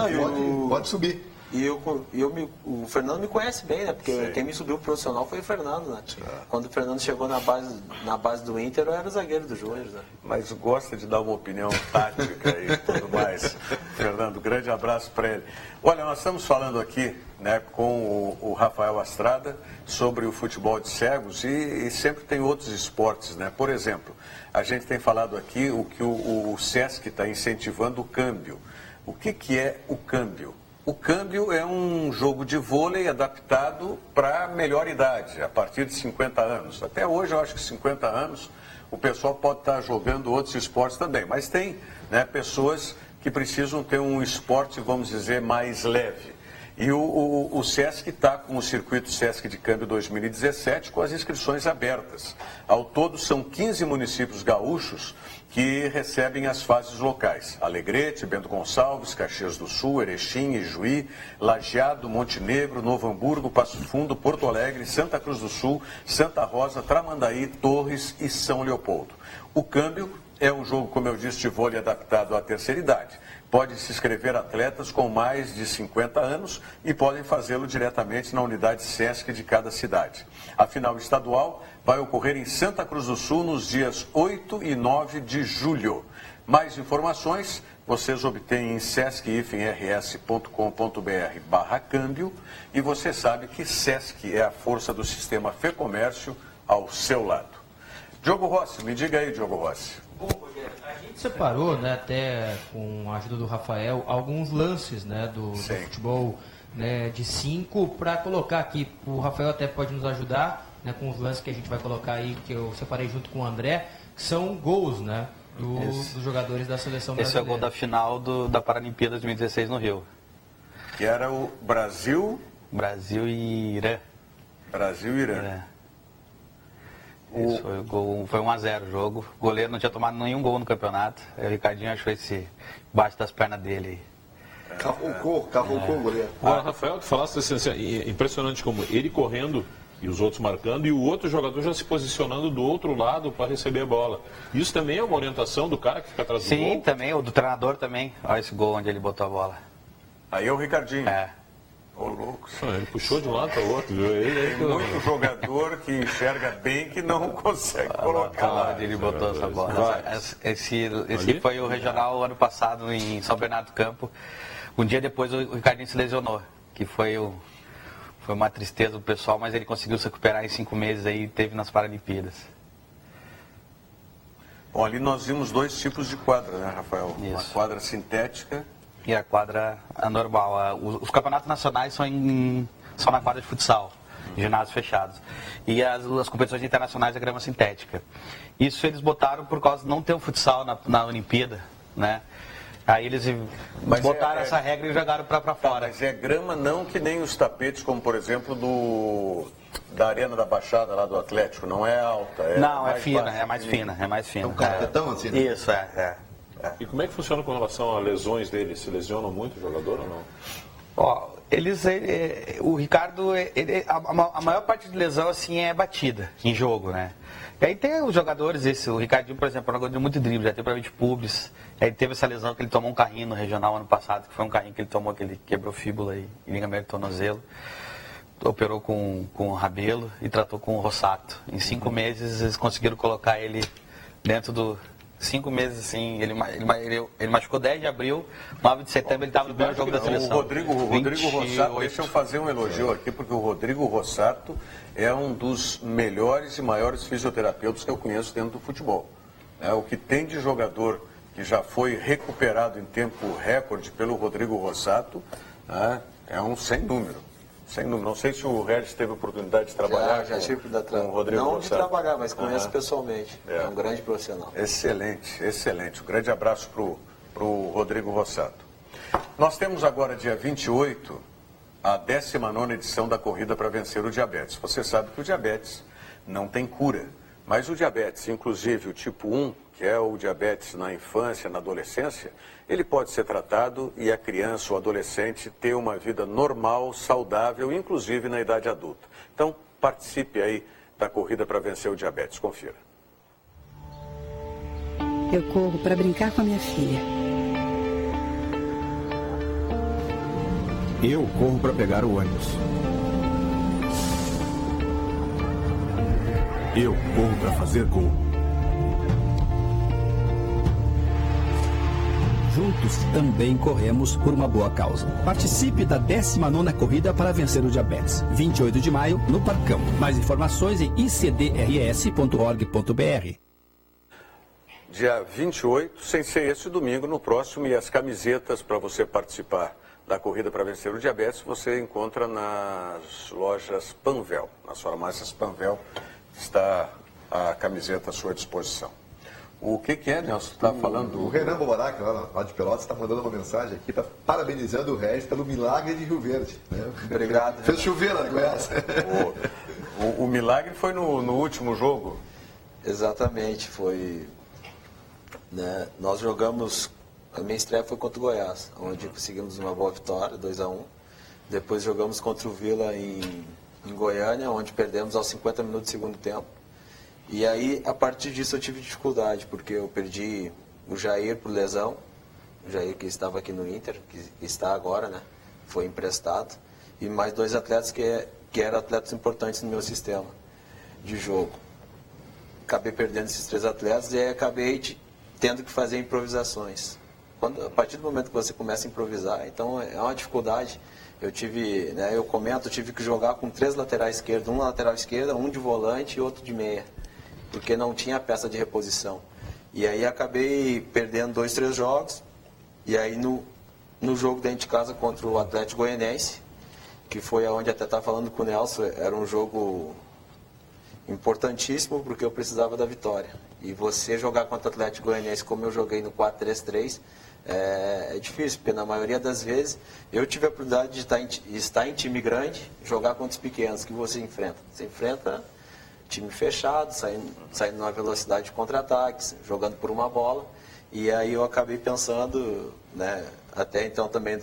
pode subir. E o Fernando me conhece bem, né? Porque quem me subiu pro profissional foi o Fernando, né? Quando o Fernando chegou na base do Inter, eu era o zagueiro do Júnior, né? Mas gosta de dar uma opinião tática e tudo mais. Fernando, grande abraço para ele. Olha, nós estamos falando aqui, né, com o Rafael Astrada sobre o futebol de cegos e sempre tem outros esportes, né? Por exemplo, a gente tem falado aqui o que o SESC está incentivando o câmbio. O que é o câmbio? O câmbio é um jogo de vôlei adaptado para melhor idade, a partir de 50 anos. Até hoje, eu acho que 50 anos, o pessoal pode estar jogando outros esportes também. Mas tem, né, pessoas que precisam ter um esporte, vamos dizer, mais leve. E o Sesc está com o Circuito Sesc de Câmbio 2017 com as inscrições abertas. Ao todo, são 15 municípios gaúchos que recebem as fases locais. Alegrete, Bento Gonçalves, Caxias do Sul, Erechim, Ijuí, Lajeado, Montenegro, Novo Hamburgo, Passo Fundo, Porto Alegre, Santa Cruz do Sul, Santa Rosa, Tramandaí, Torres e São Leopoldo. O câmbio é um jogo, como eu disse, de vôlei adaptado à terceira idade. Pode se inscrever atletas com mais de 50 anos e podem fazê-lo diretamente na unidade Sesc de cada cidade. A final estadual vai ocorrer em Santa Cruz do Sul nos dias 8 e 9 de julho. Mais informações vocês obtêm em sesc-rs.com.br/câmbio e você sabe que Sesc é a força do sistema Fê Comércio ao seu lado. Diogo Rossi, me diga aí, Diogo Rossi. Bom, Rogério, a gente separou, né, até com a ajuda do Rafael, alguns lances, né, do futebol, né, de 5 para colocar aqui. O Rafael até pode nos ajudar, né, com os lances que a gente vai colocar aí, que eu separei junto com o André, que são gols, né, dos jogadores da seleção brasileira. Esse é o gol da final da Paralimpíada 2016 no Rio. Que era o Brasil... Brasil e Irã. Brasil e Irã. Isso foi, foi 1-0 o jogo. O goleiro não tinha tomado nenhum gol no campeonato. Aí o Ricardinho achou esse embaixo das pernas dele. Carrocou o goleiro. Rafael, tu falaste assim, impressionante como ele correndo e os outros marcando e o outro jogador já se posicionando do outro lado para receber a bola. Isso também é uma orientação do cara que fica atrás do gol? Sim, também, o do treinador também. Olha esse gol onde ele botou a bola. Aí é o Ricardinho. Ô, louco. Ele puxou de um lado para o outro. Tem muito jogador que enxerga bem que não consegue colocar lá. Onde ele botou essa bola. Esse foi o regional ano passado em São Bernardo do Campo. Um dia depois o Ricardinho se lesionou, que foi uma tristeza do pessoal, mas ele conseguiu se recuperar em 5 meses aí e teve nas Paralimpíadas. Bom, ali nós vimos 2 tipos de quadra, né, Rafael? Isso. Uma quadra sintética. E a quadra normal. Os campeonatos nacionais são na quadra de futsal, ginásios fechados. E as competições internacionais é grama sintética. Isso eles botaram por causa de não ter o futsal na Olimpíada, né? Aí eles botaram essa regra e jogaram para fora. Mas é grama não que nem os tapetes, como por exemplo da Arena da Baixada lá do Atlético, não é alta. Não, é fina, é mais fina. É um carpetão assim, né? Isso, E como é que funciona com relação a lesões dele? Se lesionam muito o jogador ou não? Ó, o Ricardo, a maior parte de lesão assim é batida em jogo, né? E aí tem os jogadores, o Ricardinho, por exemplo, é um jogador de muito drible, já teve problema de pubis. Aí teve essa lesão que ele tomou um carrinho no regional ano passado, que foi um carrinho que ele tomou, que ele quebrou fíbula e ligamento do tornozelo. Operou com o Rabelo e tratou com o Rossato. Em 5 meses eles conseguiram colocar ele dentro do... 5 meses, assim, ele machucou 10 de abril, 9 de setembro ele estava no primeiro jogo da seleção. O Rodrigo Rossato, deixa eu fazer um elogio aqui, porque o Rodrigo Rossato é um dos melhores e maiores fisioterapeutas que eu conheço dentro do futebol. O que tem de jogador que já foi recuperado em tempo recorde pelo Rodrigo Rossato, é um sem número. Não sei se o Regis teve a oportunidade de trabalhar com o Rodrigo Não Rossato. de trabalhar, mas conheço pessoalmente. É um grande profissional. Excelente, excelente. Um grande abraço para o Rodrigo Rossato. Nós temos agora, dia 28, a 19ª edição da Corrida para Vencer o Diabetes. Você sabe que o diabetes não tem cura, mas o diabetes, inclusive o tipo 1, que é o diabetes na infância, na adolescência, ele pode ser tratado e a criança ou adolescente ter uma vida normal, saudável, inclusive na idade adulta. Então, participe aí da Corrida para Vencer o Diabetes. Confira. Eu corro para brincar com a minha filha. Eu corro para pegar o ônibus. Eu corro para fazer gol. Juntos também corremos por uma boa causa. Participe da 19ª Corrida para Vencer o Diabetes. 28 de maio, no Parcão. Mais informações em icdrs.org.br. Dia 28, sem ser esse domingo, no próximo, e as camisetas para você participar da Corrida para Vencer o Diabetes, você encontra nas lojas Panvel. Nas farmácias Panvel está a camiseta à sua disposição. O que é, Nelson? Você está falando? O Renan Bobarac, lá de Pelotas, está mandando uma mensagem aqui, está parabenizando o Regis pelo milagre de Rio Verde. Né? Obrigado. Fez chover lá em Goiás. O milagre foi no último jogo. Exatamente, foi. Né, nós jogamos. A minha estreia foi contra o Goiás, onde conseguimos uma boa vitória, 2-1. Depois jogamos contra o Vila em Goiânia, onde perdemos aos 50 minutos do segundo tempo. E aí, a partir disso, eu tive dificuldade, porque eu perdi o Jair por lesão. O Jair que estava aqui no Inter, que está agora, né? Foi emprestado. E mais 2 atletas que eram atletas importantes no meu sistema de jogo. Acabei perdendo esses 3 atletas e aí acabei tendo que fazer improvisações. A partir do momento que você começa a improvisar, então é uma dificuldade. Eu tive que jogar com 3 laterais esquerdos, um na lateral esquerda, um de volante e outro de meia, porque não tinha peça de reposição. E aí acabei perdendo 2, 3 jogos, e aí no jogo dentro de casa contra o Atlético Goianiense, que foi aonde até estava falando com o Nelson, era um jogo importantíssimo porque eu precisava da vitória. E você jogar contra o Atlético Goianiense como eu joguei no 4-3-3 é difícil, porque na maioria das vezes eu tive a oportunidade de estar em time grande, jogar contra os pequenos que você enfrenta. Você enfrenta time fechado, saindo numa velocidade de contra-ataques, jogando por uma bola. E aí eu acabei pensando, né, até então também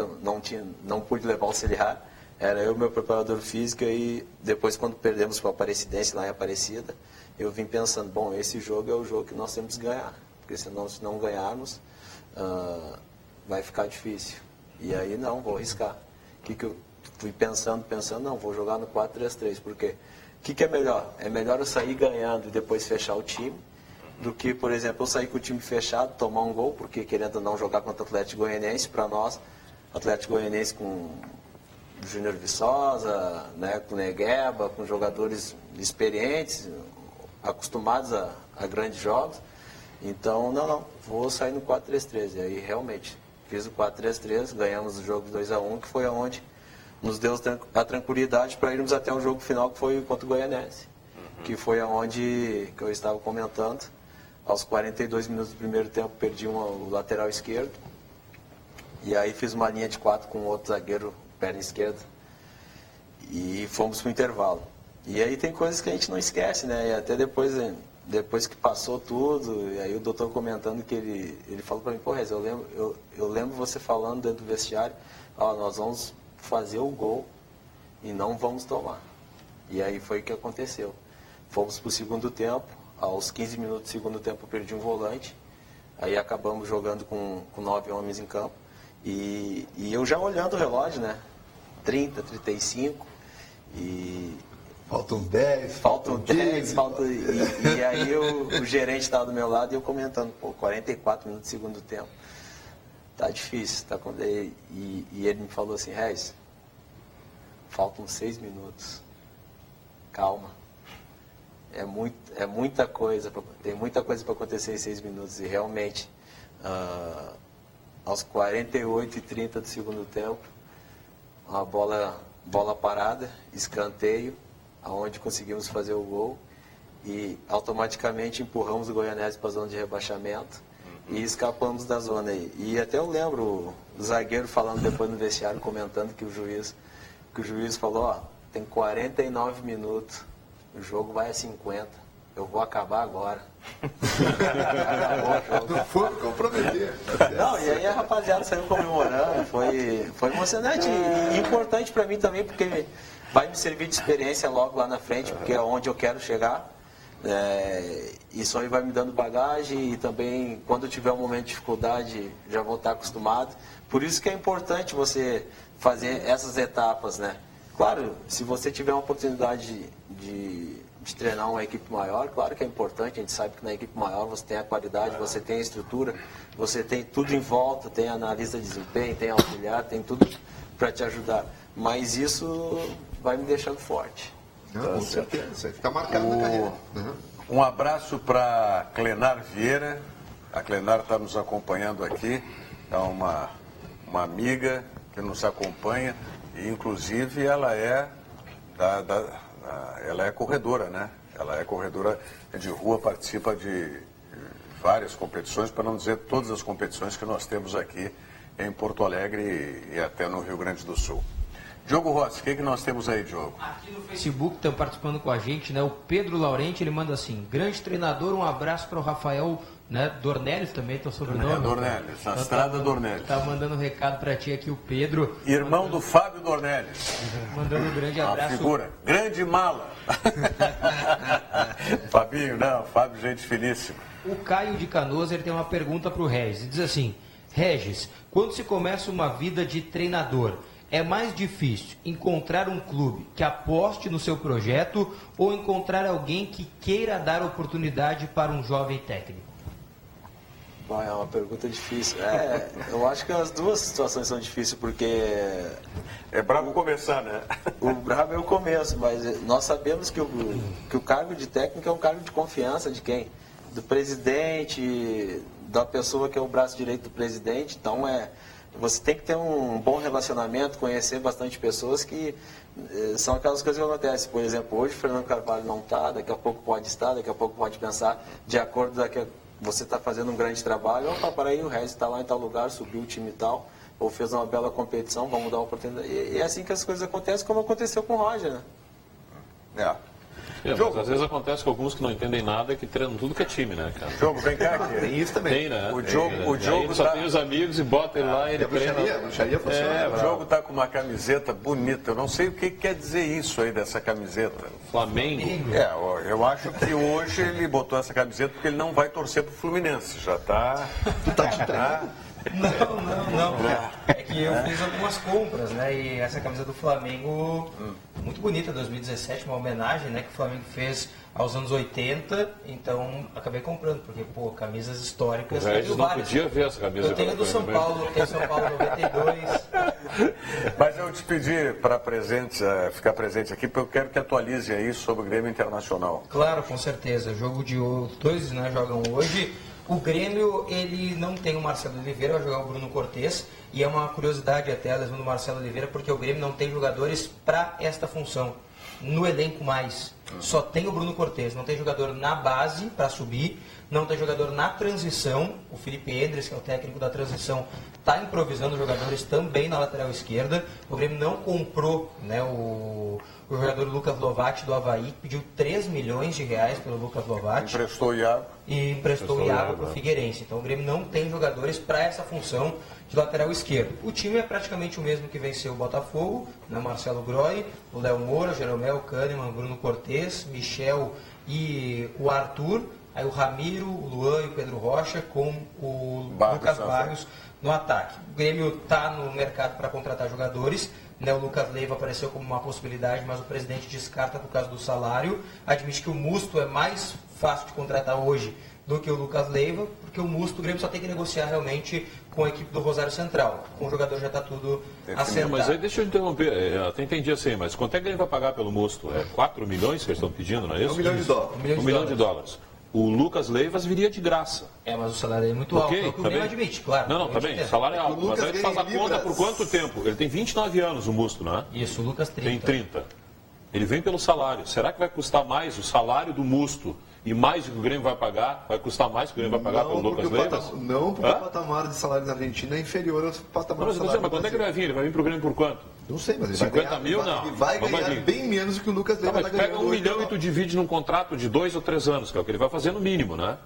não pude levar auxiliar. Era eu, meu preparador físico, e depois quando perdemos para a Aparecidense lá em Aparecida, eu vim pensando, bom, esse jogo é o jogo que nós temos que ganhar, porque se não ganharmos, vai ficar difícil. E aí não, vou arriscar. O que eu fui pensando, não, vou jogar no 4-3-3, porque o que é melhor? É melhor eu sair ganhando e depois fechar o time, do que, por exemplo, eu sair com o time fechado, tomar um gol, porque querendo não jogar contra o Atlético Goianiense, para nós, Atlético Goianiense com Júnior Viçosa, né, com Negueba, com jogadores experientes, acostumados a grandes jogos. Então, não, vou sair no 4-3-3. E aí, realmente, fiz o 4-3-3, ganhamos o jogo 2-1, que foi aonde nos deu a tranquilidade para irmos até o jogo final, que foi contra o Goianense. Que foi aonde, que eu estava comentando, aos 42 minutos do primeiro tempo, perdi o lateral esquerdo. E aí fiz uma linha de 4 com outro zagueiro, perna esquerda, e fomos para o intervalo. E aí tem coisas que a gente não esquece, né? E até depois que passou tudo, e aí o doutor comentando que ele falou para mim, pô, Rez, eu lembro você falando dentro do vestiário, nós vamos fazer o gol e não vamos tomar. E aí foi o que aconteceu. Fomos para o segundo tempo, aos 15 minutos do segundo tempo eu perdi um volante, aí acabamos jogando com 9 homens em campo, e eu já olhando o relógio, né? 30, 35, e... Faltam 10. E aí o gerente estava do meu lado e eu comentando, 44 minutos do segundo tempo. Tá difícil, tá com... E ele me falou assim, Rez, faltam 6 minutos. Calma. É muita coisa, tem muita coisa para acontecer em 6 minutos. E realmente, aos 48 e 30 do segundo tempo, uma bola parada, escanteio, aonde conseguimos fazer o gol e automaticamente empurramos o Goianese para a zona de rebaixamento e escapamos da zona aí. E até eu lembro o zagueiro falando depois no vestiário, comentando que o juiz falou, tem 49 minutos, o jogo vai a 50, eu vou acabar agora. Não foi comprometer. Não, e aí a rapaziada saiu comemorando, foi emocionante e importante para mim também, porque vai me servir de experiência logo lá na frente, porque é onde eu quero chegar. Isso aí vai me dando bagagem e também quando eu tiver um momento de dificuldade já vou estar acostumado. Por isso que é importante você fazer essas etapas, né? Claro, se você tiver uma oportunidade de treinar uma equipe maior, claro que é importante, a gente sabe que na equipe maior você tem a qualidade, você tem a estrutura, você tem tudo em volta, tem analista de desempenho, tem auxiliar, tem tudo para te ajudar. Mas isso vai me deixando forte. Com certeza, isso vai ficar marcado na carreira. Um abraço para Clenar Vieira. A Clenar está nos acompanhando aqui, é uma amiga que nos acompanha, e inclusive ela é ela é corredora, né? Ela é corredora de rua, participa de várias competições, para não dizer todas as competições que nós temos aqui em Porto Alegre e até no Rio Grande do Sul. Diogo Rossi, o que nós temos aí, Diogo? Aqui no Facebook estão participando com a gente, né? O Pedro Laurenti, ele manda assim: grande treinador, um abraço para o Rafael, né? Dornelles também, teu sobrenome. Dornelles, na estrada Dornelles. Tá mandando um recado para ti aqui, o Pedro. Irmão do Fábio Dornelles. Mandando um grande abraço. A figura, grande mala. Fabinho, não, Fábio, gente finíssima. O Caio de Canoas, ele tem uma pergunta para o Regis. Ele diz assim: Regis, quando se começa uma vida de treinador, é mais difícil encontrar um clube que aposte no seu projeto ou encontrar alguém que queira dar oportunidade para um jovem técnico? É uma pergunta difícil. Eu acho que as duas situações são difíceis, porque... É brabo começar, né? O brabo é o começo, mas nós sabemos que o cargo de técnico é um cargo de confiança de quem? Do presidente, da pessoa que é o braço direito do presidente. Então, você tem que ter um bom relacionamento, conhecer bastante pessoas que são aquelas coisas que acontecem. Por exemplo, hoje o Fernando Carvalho não está, daqui a pouco pode estar, daqui a pouco pode pensar de acordo com que você está fazendo um grande trabalho. Opa, para aí, o Regis está lá em tal lugar, subiu o time e tal, ou fez uma bela competição, vamos dar uma oportunidade. E é assim que as coisas acontecem, como aconteceu com o Roger, né? Mas às vezes acontece com alguns que não entendem nada e que treinam tudo que é time, né, cara? Jogo, vem cá aqui. Tem isso também. Tem, né? O jogo ele só tem os amigos e bota ele lá e ele treina. A bruxaria funciona. O jogo está com uma camiseta bonita. Eu não sei o que quer dizer isso aí dessa camiseta. Flamengo. Eu acho que hoje ele botou essa camiseta porque ele não vai torcer pro Fluminense. Já está... Não. É que eu fiz algumas compras, né? E essa camisa do Flamengo, muito bonita, 2017, uma homenagem, né? Que o Flamengo fez aos anos 80, então acabei comprando, porque, camisas históricas. O Regis não podia ver essa camisa. Eu tenho do São Paulo, tem São Paulo 92. Mas eu te pedi para ficar presente aqui, porque eu quero que atualize aí sobre o Grêmio Internacional. Claro, com certeza. Jogo de hoje, dois, né, jogam hoje. O Grêmio, ele não tem o Marcelo Oliveira, vai jogar o Bruno Cortez, e é uma curiosidade até a lesão do Marcelo Oliveira, porque o Grêmio não tem jogadores para esta função, no elenco mais. Só tem o Bruno Cortez, não tem jogador na base para subir, não tem jogador na transição. O Felipe Endres, que é o técnico da transição, está improvisando jogadores também na lateral esquerda. O Grêmio não comprou, né, o jogador Lucas Lovatti do Avaí, pediu 3 milhões de reais pelo Lucas Lovatti. Emprestou o Iago. E emprestou o Iago para o Figueirense. Então o Grêmio não tem jogadores para essa função de lateral esquerdo. O time é praticamente o mesmo que venceu o Botafogo, né? Marcelo Groy, o Léo Moura, Jeromel, Kahneman, Bruno Cortez, Michel e o Arthur. Aí o Ramiro, o Luan e o Pedro Rocha com o Lucas Barrios no ataque. O Grêmio está no mercado para contratar jogadores. O Lucas Leiva apareceu como uma possibilidade, mas o presidente descarta por causa do salário. Admite que o Musto é mais fácil de contratar hoje do que o Lucas Leiva, porque o Musto, o Grêmio só tem que negociar realmente com a equipe do Rosário Central. Com o jogador já está tudo acertado. Mas aí deixa eu interromper, eu até entendi assim, mas quanto é que ele vai pagar pelo Musto? 4 milhões que eles estão pedindo, não é isso? $1 milhão. $1 milhão. O Lucas Leivas viria de graça. Mas o salário é muito alto, é o que o Grêmio admite, claro. Não, tá bem, o salário é alto, mas aí a gente faz a conta por quanto tempo? Ele tem 29 anos, o Musto, não é? Isso, o Lucas 30. Tem 30. Ele vem pelo salário. Será que vai custar mais o salário do Musto e mais o que o Grêmio vai pagar? Vai custar mais o que o Grêmio vai pagar pelo Lucas Leivas? Não, porque o patamar de salário na Argentina é inferior ao patamar de salário. Mas quando é que ele vai vir? Ele vai vir para o Grêmio por quanto? Não sei, mas ele 50 mil, não. Ele vai ganhar bem menos do que o Lucas Leiva está ganhando. Pega 1 milhão e tu divide num contrato de 2 ou 3 anos, que é o que ele vai fazer no mínimo, né?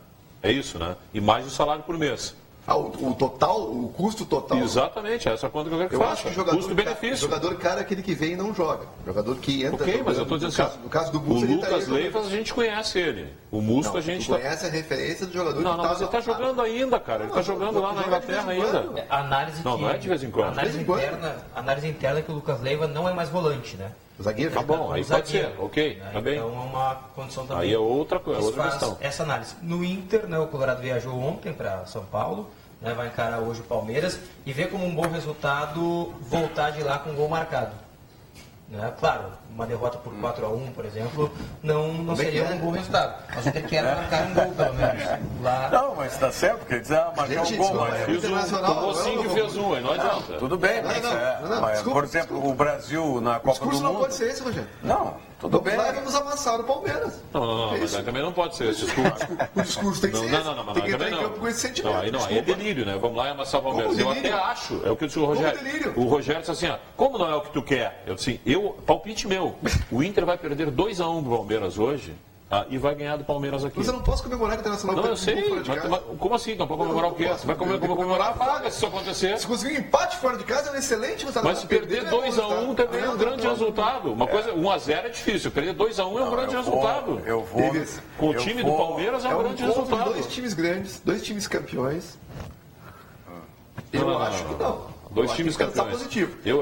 É isso, né? E mais o salário por mês. O total, o custo total. Exatamente, essa conta que eu quero que faça. Acho que jogador, custo-benefício. Jogador cara é aquele que vem e não joga. Jogador que entra. Ok, mas eu estou dizendo assim, no caso do Musto, o Lucas Leivas a gente conhece ele. O Musto a gente conhece a referência do jogador. Não, mas ele está jogando ainda, cara. Ele está jogando lá na Inglaterra ainda. Análise não é de vez em quando. Análise interna que o Lucas Leiva não é mais volante, né? Zagueiro. Tá bom, aí pode ser, ok, tá bem. Então é uma condição também. Aí é outra questão. Essa análise. No Inter, né, o Colorado viajou ontem para São Paulo, né, vai encarar hoje o Palmeiras e vê como um bom resultado voltar de lá com um gol marcado. Né? Claro, uma derrota por 4-1, por exemplo, não seria um bom resultado. Mas o Inter quer marcar um gol, pelo menos. Lá... Não, mas tá certo, porque diz, marcar um gol, mas... Fiz um mocinho que fez um, aí não adianta. Tudo bem, mas, por exemplo, o Brasil na Copa do Mundo... não pode ser esse, Rogério. Não, tudo bem. Vamos amassar o Palmeiras. Não, mas aí também não pode ser esse discurso. O discurso tem que ser Não, mas tem que também entrar em campo com esse sentimento. Não, aí é delírio, né? Vamos lá e amassar o Palmeiras. Eu até acho, é o que disse o Rogério. O Rogério disse assim, como não é o que tu quer? Eu disse, palpite meu, o Inter vai perder 2-1 do Palmeiras hoje e vai ganhar do Palmeiras aqui. Mas eu não posso comemorar que o Internacional Não, eu sei, mas como assim? Não pode comemorar o quê? Você vai comemorar a vaga se isso acontecer. Se conseguir um empate fora de casa é excelente. Mas se perder 2-1 também é um grande resultado. Uma coisa, 1-0 é difícil, perder 2-1 é um grande resultado. Com o time do Palmeiras é um grande resultado. Dois times grandes, 2 times campeões. Eu acho que não. 2 times campeões.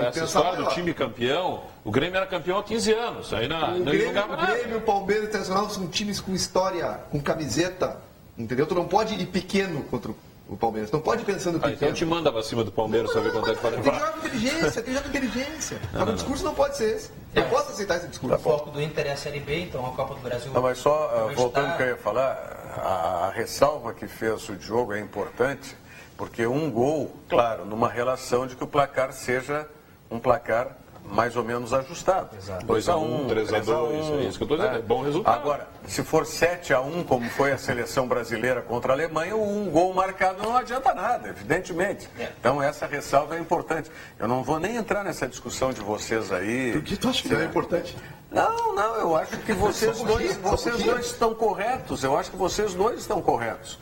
Essa história do time campeão, o Grêmio era campeão há 15 anos. Aí não jogava nada. O Grêmio, o Palmeiras e o Internacional são times com história, com camiseta. Entendeu? Tu não pode ir pequeno contra o Palmeiras. Não pode ir pensando pequeno. Então te manda pra cima do Palmeiras saber quanto é que pode levar. Tem jogo com inteligência. Mas o discurso não pode ser esse. Não posso aceitar esse discurso. O foco do Inter é a Série B, então a Copa do Brasil... Não, mas só voltando ao que eu ia falar, a ressalva que fez o Diogo é importante, porque um gol, claro, numa relação de que o placar seja um placar mais ou menos ajustado. 2-1, 3-2, é isso que eu estou dizendo, é bom resultado. Agora, se for 7-1, como foi a seleção brasileira contra a Alemanha, um gol marcado não adianta nada, evidentemente. Então essa ressalva é importante. Eu não vou nem entrar nessa discussão de vocês aí. Por que tu acha que não é importante? Não, eu acho que vocês dois estão corretos. Eu acho que vocês dois estão corretos.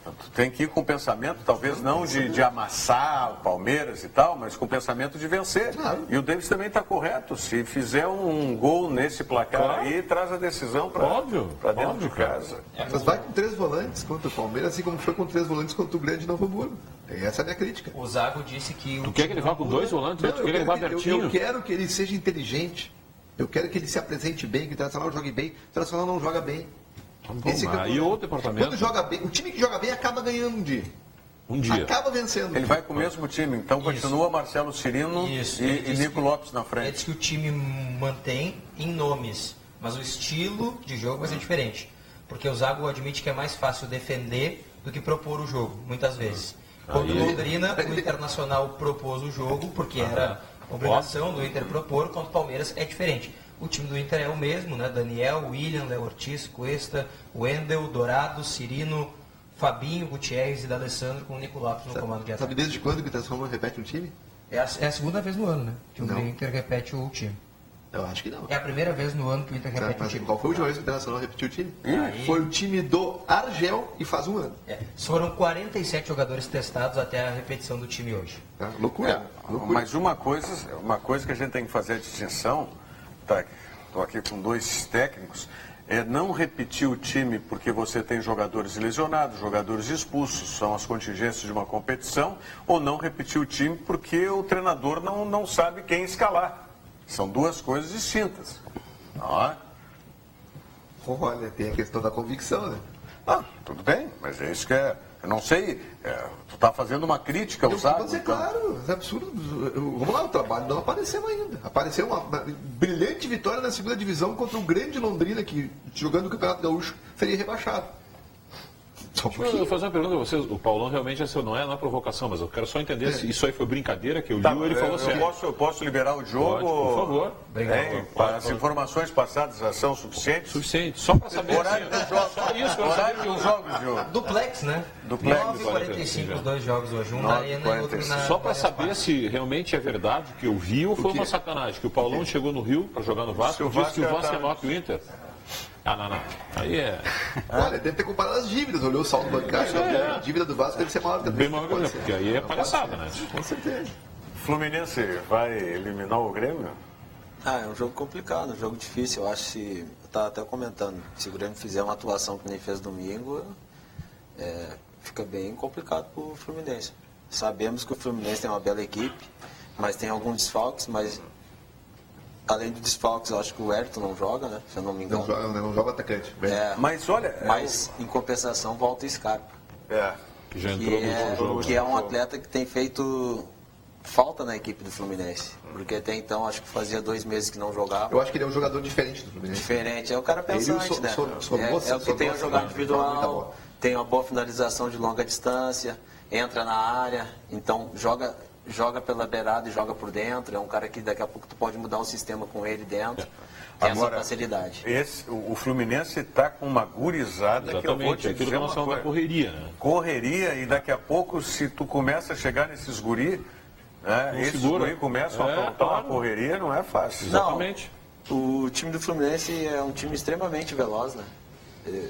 Tu tem que ir com o pensamento, talvez não de amassar o Palmeiras e tal, mas com o pensamento de vencer. Claro. E o Davis também está correto. Se fizer um gol nesse placar aí, traz a decisão para dentro de casa. Mas vai com 3 volantes contra o Palmeiras, assim como foi com 3 volantes contra o Grande Novo Hamburgo. Essa é a minha crítica. O Zago disse que... Tu quer que ele vá com 2 volantes? Tu quer que ele vá abertinho? Eu quero que ele seja inteligente. Eu quero que ele se apresente bem, que o Internacional jogue bem. O Internacional não joga bem. E outro departamento? Quando joga bem, o time que joga bem acaba ganhando um dia. Acaba vencendo. Ele vai com o mesmo time, então continua Marcelo Cirino e Nico Lopes na frente. Ele diz que o time mantém em nomes, mas o estilo de jogo vai ser diferente. Porque o Zago admite que é mais fácil defender do que propor o jogo, muitas vezes. Quando o Londrina, o Internacional propôs o jogo, porque era obrigação do Inter propor, quanto o Palmeiras é diferente. O time do Inter é o mesmo, né? Daniel, William, Léo Ortiz, Cuesta, Wendel, Dourado, Cirino, Fabinho, Gutierrez e D'Alessandro com o Nico Lopes no comando de ataque. Sabe desde quando que o Internacional repete um time? É a segunda vez no ano, né? Que o Inter repete o time. Eu acho que não. É a primeira vez no ano que o Inter repete o time. Qual foi a última vez que o Internacional repetiu o time? Foi o time do Argel e faz um ano. Foram 47 jogadores testados até a repetição do time hoje. Loucura. Mas uma coisa que a gente tem que fazer a distinção, estou aqui com 2 técnicos, é não repetir o time porque você tem jogadores lesionados, jogadores expulsos, são as contingências de uma competição, ou não repetir o time porque o treinador não sabe quem escalar. São 2 coisas distintas. Olha, tem a questão da convicção, né? Tudo bem, mas é isso que é... Eu não sei, tu está fazendo uma crítica ao Zago. Mas é claro, é absurdo. Vamos lá, o trabalho não apareceu ainda. Apareceu uma brilhante vitória na segunda divisão contra o grande Londrina, que jogando o Campeonato Gaúcho seria rebaixado. Deixa eu fazer uma pergunta a vocês. O Paulão realmente não é provocação, mas eu quero só entender se isso aí foi brincadeira que eu li ou ele falou sério. Eu posso liberar o jogo? Por favor. As informações passadas já são suficientes? Suficiente. Só para saber. Horário dos jogos. Só isso. Horário dos jogos, Diogo. Duplex, né? Duplex. 9h45 os 2 jogos hoje. Um na arena e outro na... Só para saber se realmente é verdade que o Rio foi uma sacanagem. Que o Paulão chegou no Rio para jogar no Vasco e disse que o Vasco é maior que o Inter. Não. Aí é... Olha, deve ter comparado as dívidas. Olhou o saldo bancário, a dívida do Vasco deve ser maior também. Bem maior que o Inter, porque aí é palhaçada, né? Com certeza. Fluminense vai eliminar o Grêmio? É um jogo complicado, um jogo difícil. Eu acho que, eu estava até comentando, se o Grêmio fizer uma atuação que nem fez domingo, fica bem complicado para o Fluminense. Sabemos que o Fluminense tem uma bela equipe, mas tem alguns desfalques, mas... Além do desfalques, eu acho que o Ayrton não joga, né? Se eu não me engano. Não joga atacante. Mas olha... Mas, em compensação, volta o Scarpa. Que já entrou no jogo. Que é um atleta que tem feito falta na equipe do Fluminense. Porque até então, acho que fazia 2 meses que não jogava. Eu acho que ele é um jogador diferente do Fluminense. Diferente. É o cara pensante, né? É o que tem a jogar individual. tem uma boa finalização de longa distância, entra na área, então joga pela beirada e joga por dentro. É um cara que daqui a pouco tu pode mudar o sistema com ele dentro. Tem essa facilidade. O Fluminense está com uma gurizada. Exatamente, que eu vou te aquilo dizer que nós falamos da correria, né? Correria, e daqui a pouco, se tu começa a chegar nesses guri, né, esses guri começam a aprontar uma correria, não é fácil. Exatamente. Não, o time do Fluminense é um time extremamente veloz, né?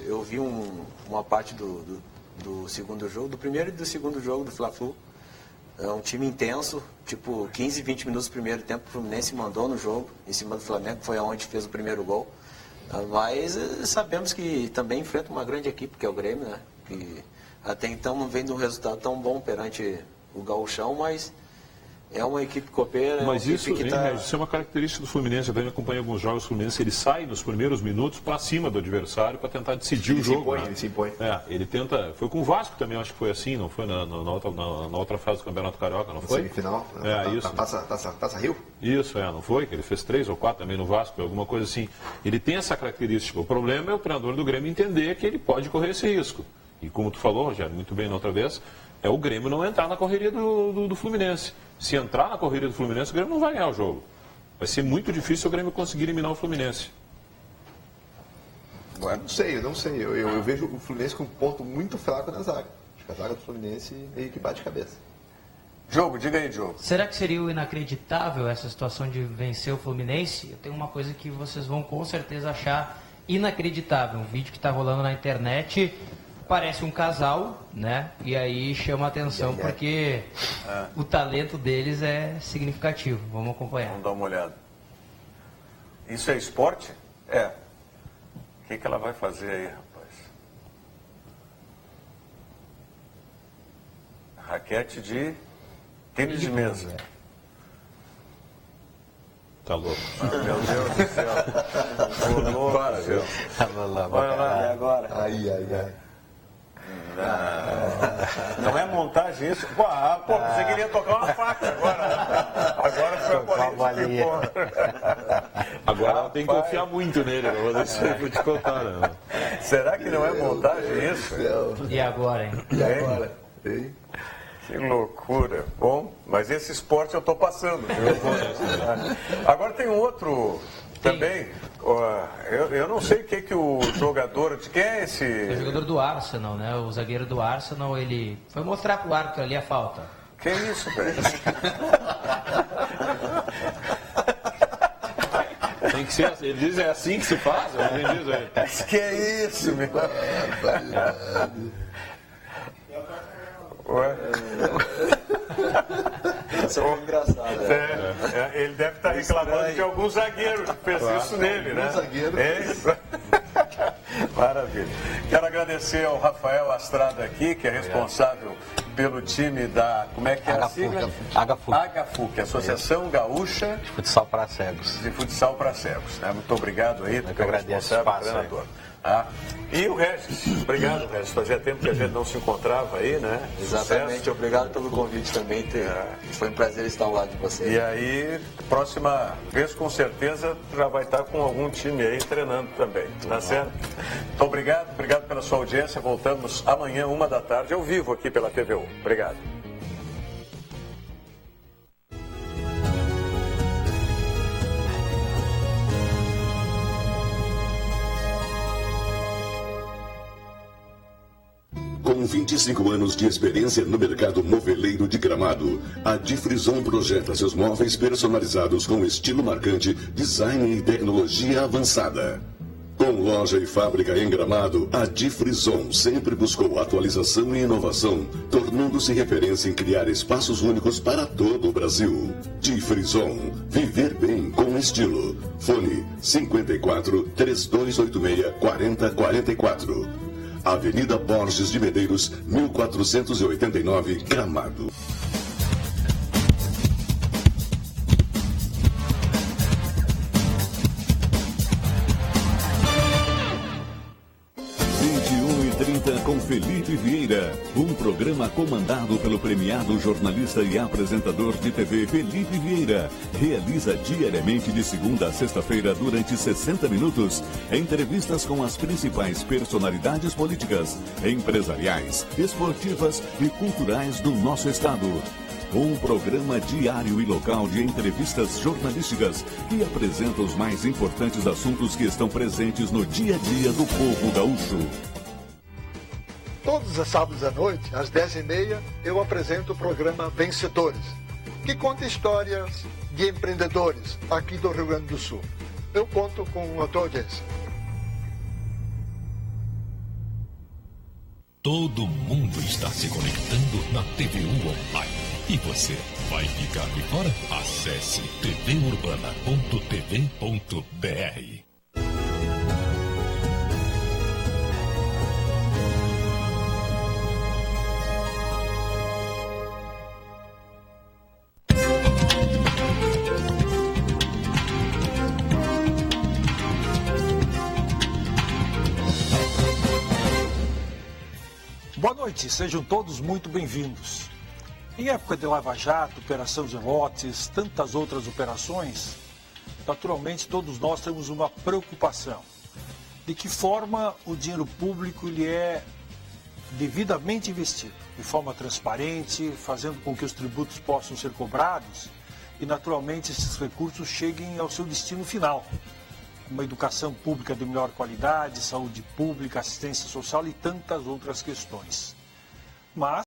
Eu vi uma parte do segundo jogo, do primeiro e do segundo jogo do Fla-Flu. É um time intenso, tipo 15, 20 minutos do primeiro tempo, o Fluminense mandou no jogo, em cima do Flamengo, foi aonde fez o primeiro gol. Mas sabemos que também enfrenta uma grande equipe, que é o Grêmio, né? Que até então não vem de um resultado tão bom perante o Gauchão, mas é uma equipe copeira. Mas isso é uma característica do Fluminense. Eu também acompanho alguns jogos do Fluminense. Ele sai nos primeiros minutos para cima do adversário para tentar decidir o jogo. Ele se impõe. Ele tenta. Foi com o Vasco também, acho que foi assim, não foi na outra fase do Campeonato Carioca, não foi? Semifinal. Isso. Taça Rio? Isso, não foi? Que ele fez 3 ou 4 também no Vasco, alguma coisa assim. Ele tem essa característica. O problema é o treinador do Grêmio entender que ele pode correr esse risco. E como tu falou, Rogério, muito bem na outra vez, é o Grêmio não entrar na correria do Fluminense. Se entrar na correria do Fluminense, o Grêmio não vai ganhar o jogo. Vai ser muito difícil o Grêmio conseguir eliminar o Fluminense. Eu não sei. Eu vejo o Fluminense com um ponto muito fraco na zaga. Acho que a zaga do Fluminense meio que bate cabeça. Diga aí, Diogo. Será que seria inacreditável essa situação de vencer o Fluminense? Eu tenho uma coisa que vocês vão com certeza achar inacreditável. Um vídeo que está rolando na internet, parece um casal, né? E aí chama a atenção porque o talento deles é significativo. Vamos acompanhar. Vamos dar uma olhada. Isso é esporte? É. O que ela vai fazer aí, rapaz? Raquete de tênis de mesa. Tá louco. Meu Deus do céu. Para, viu? Olha lá, e agora? Ai. Não é montagem isso? Você queria tocar uma faca agora. Agora foi a polícia. Agora ela tem que confiar muito nele, eu vou te contar. Né? Será que não é montagem isso? E agora, hein? E agora? Que loucura. Bom, mas esse esporte eu estou passando. Agora tem um outro também. Eu não sei o que o jogador... Quem é esse? É o jogador do Arsenal, né? O zagueiro do Arsenal, ele foi mostrar pro árbitro ali a falta. Que isso, velho? Tem que ser, ele diz, é assim que se faz? Que é isso, meu? Ué? Isso é engraçado. Ele deve estar reclamando de algum zagueiro que fez isso nele, né? Zagueiro. Maravilha. Quero agradecer ao Rafael Astrada aqui, que é responsável pelo time da... Como é que é a sigla? HFUC, Associação Gaúcha de Futsal para Cegos. De Futsal para Cegos. Né? Muito obrigado aí. Eu agradeço o espaço, treinador. E o Regis, obrigado, Regis. Fazia tempo que a gente não se encontrava aí, né? Exatamente, Sucesso. Obrigado pelo convite também. Foi um prazer estar ao lado de vocês. E aí, próxima vez, com certeza, já vai estar com algum time aí treinando também. Tá certo? Então, obrigado pela sua audiência. Voltamos amanhã, 13h, ao vivo aqui pela TVU. Obrigado. Com 25 anos de experiência no mercado moveleiro de Gramado, a Difrison projeta seus móveis personalizados com estilo marcante, design e tecnologia avançada. Com loja e fábrica em Gramado, a Difrison sempre buscou atualização e inovação, tornando-se referência em criar espaços únicos para todo o Brasil. Difrison, viver bem com estilo. Fone 54 3286 4044. Avenida Borges de Medeiros, 1489, Gramado. Com Felipe Felipe Vieira. Um programa comandado pelo premiado jornalista e apresentador de TV Felipe Vieira. Realiza diariamente de segunda a sexta-feira durante 60 minutos entrevistas com as principais personalidades políticas, empresariais, esportivas e culturais do nosso estado. Um programa diário e local de entrevistas jornalísticas que apresenta os mais importantes assuntos que estão presentes no dia a dia do povo gaúcho. Todos os sábados à noite, às 10h30, eu apresento o programa Vencedores, que conta histórias de empreendedores aqui do Rio Grande do Sul. Eu conto com a tua audiência. Todo mundo está se conectando na TVU Online. E você vai ficar de fora? Acesse tvurbana.tv.br. Boa noite, sejam todos muito bem-vindos. Em época de Lava Jato, operação de lotes, tantas outras operações, naturalmente todos nós temos uma preocupação. De que forma o dinheiro público ele é devidamente investido, de forma transparente, fazendo com que os tributos possam ser cobrados e naturalmente esses recursos cheguem ao seu destino final. Uma educação pública de melhor qualidade, saúde pública, assistência social e tantas outras questões. Mas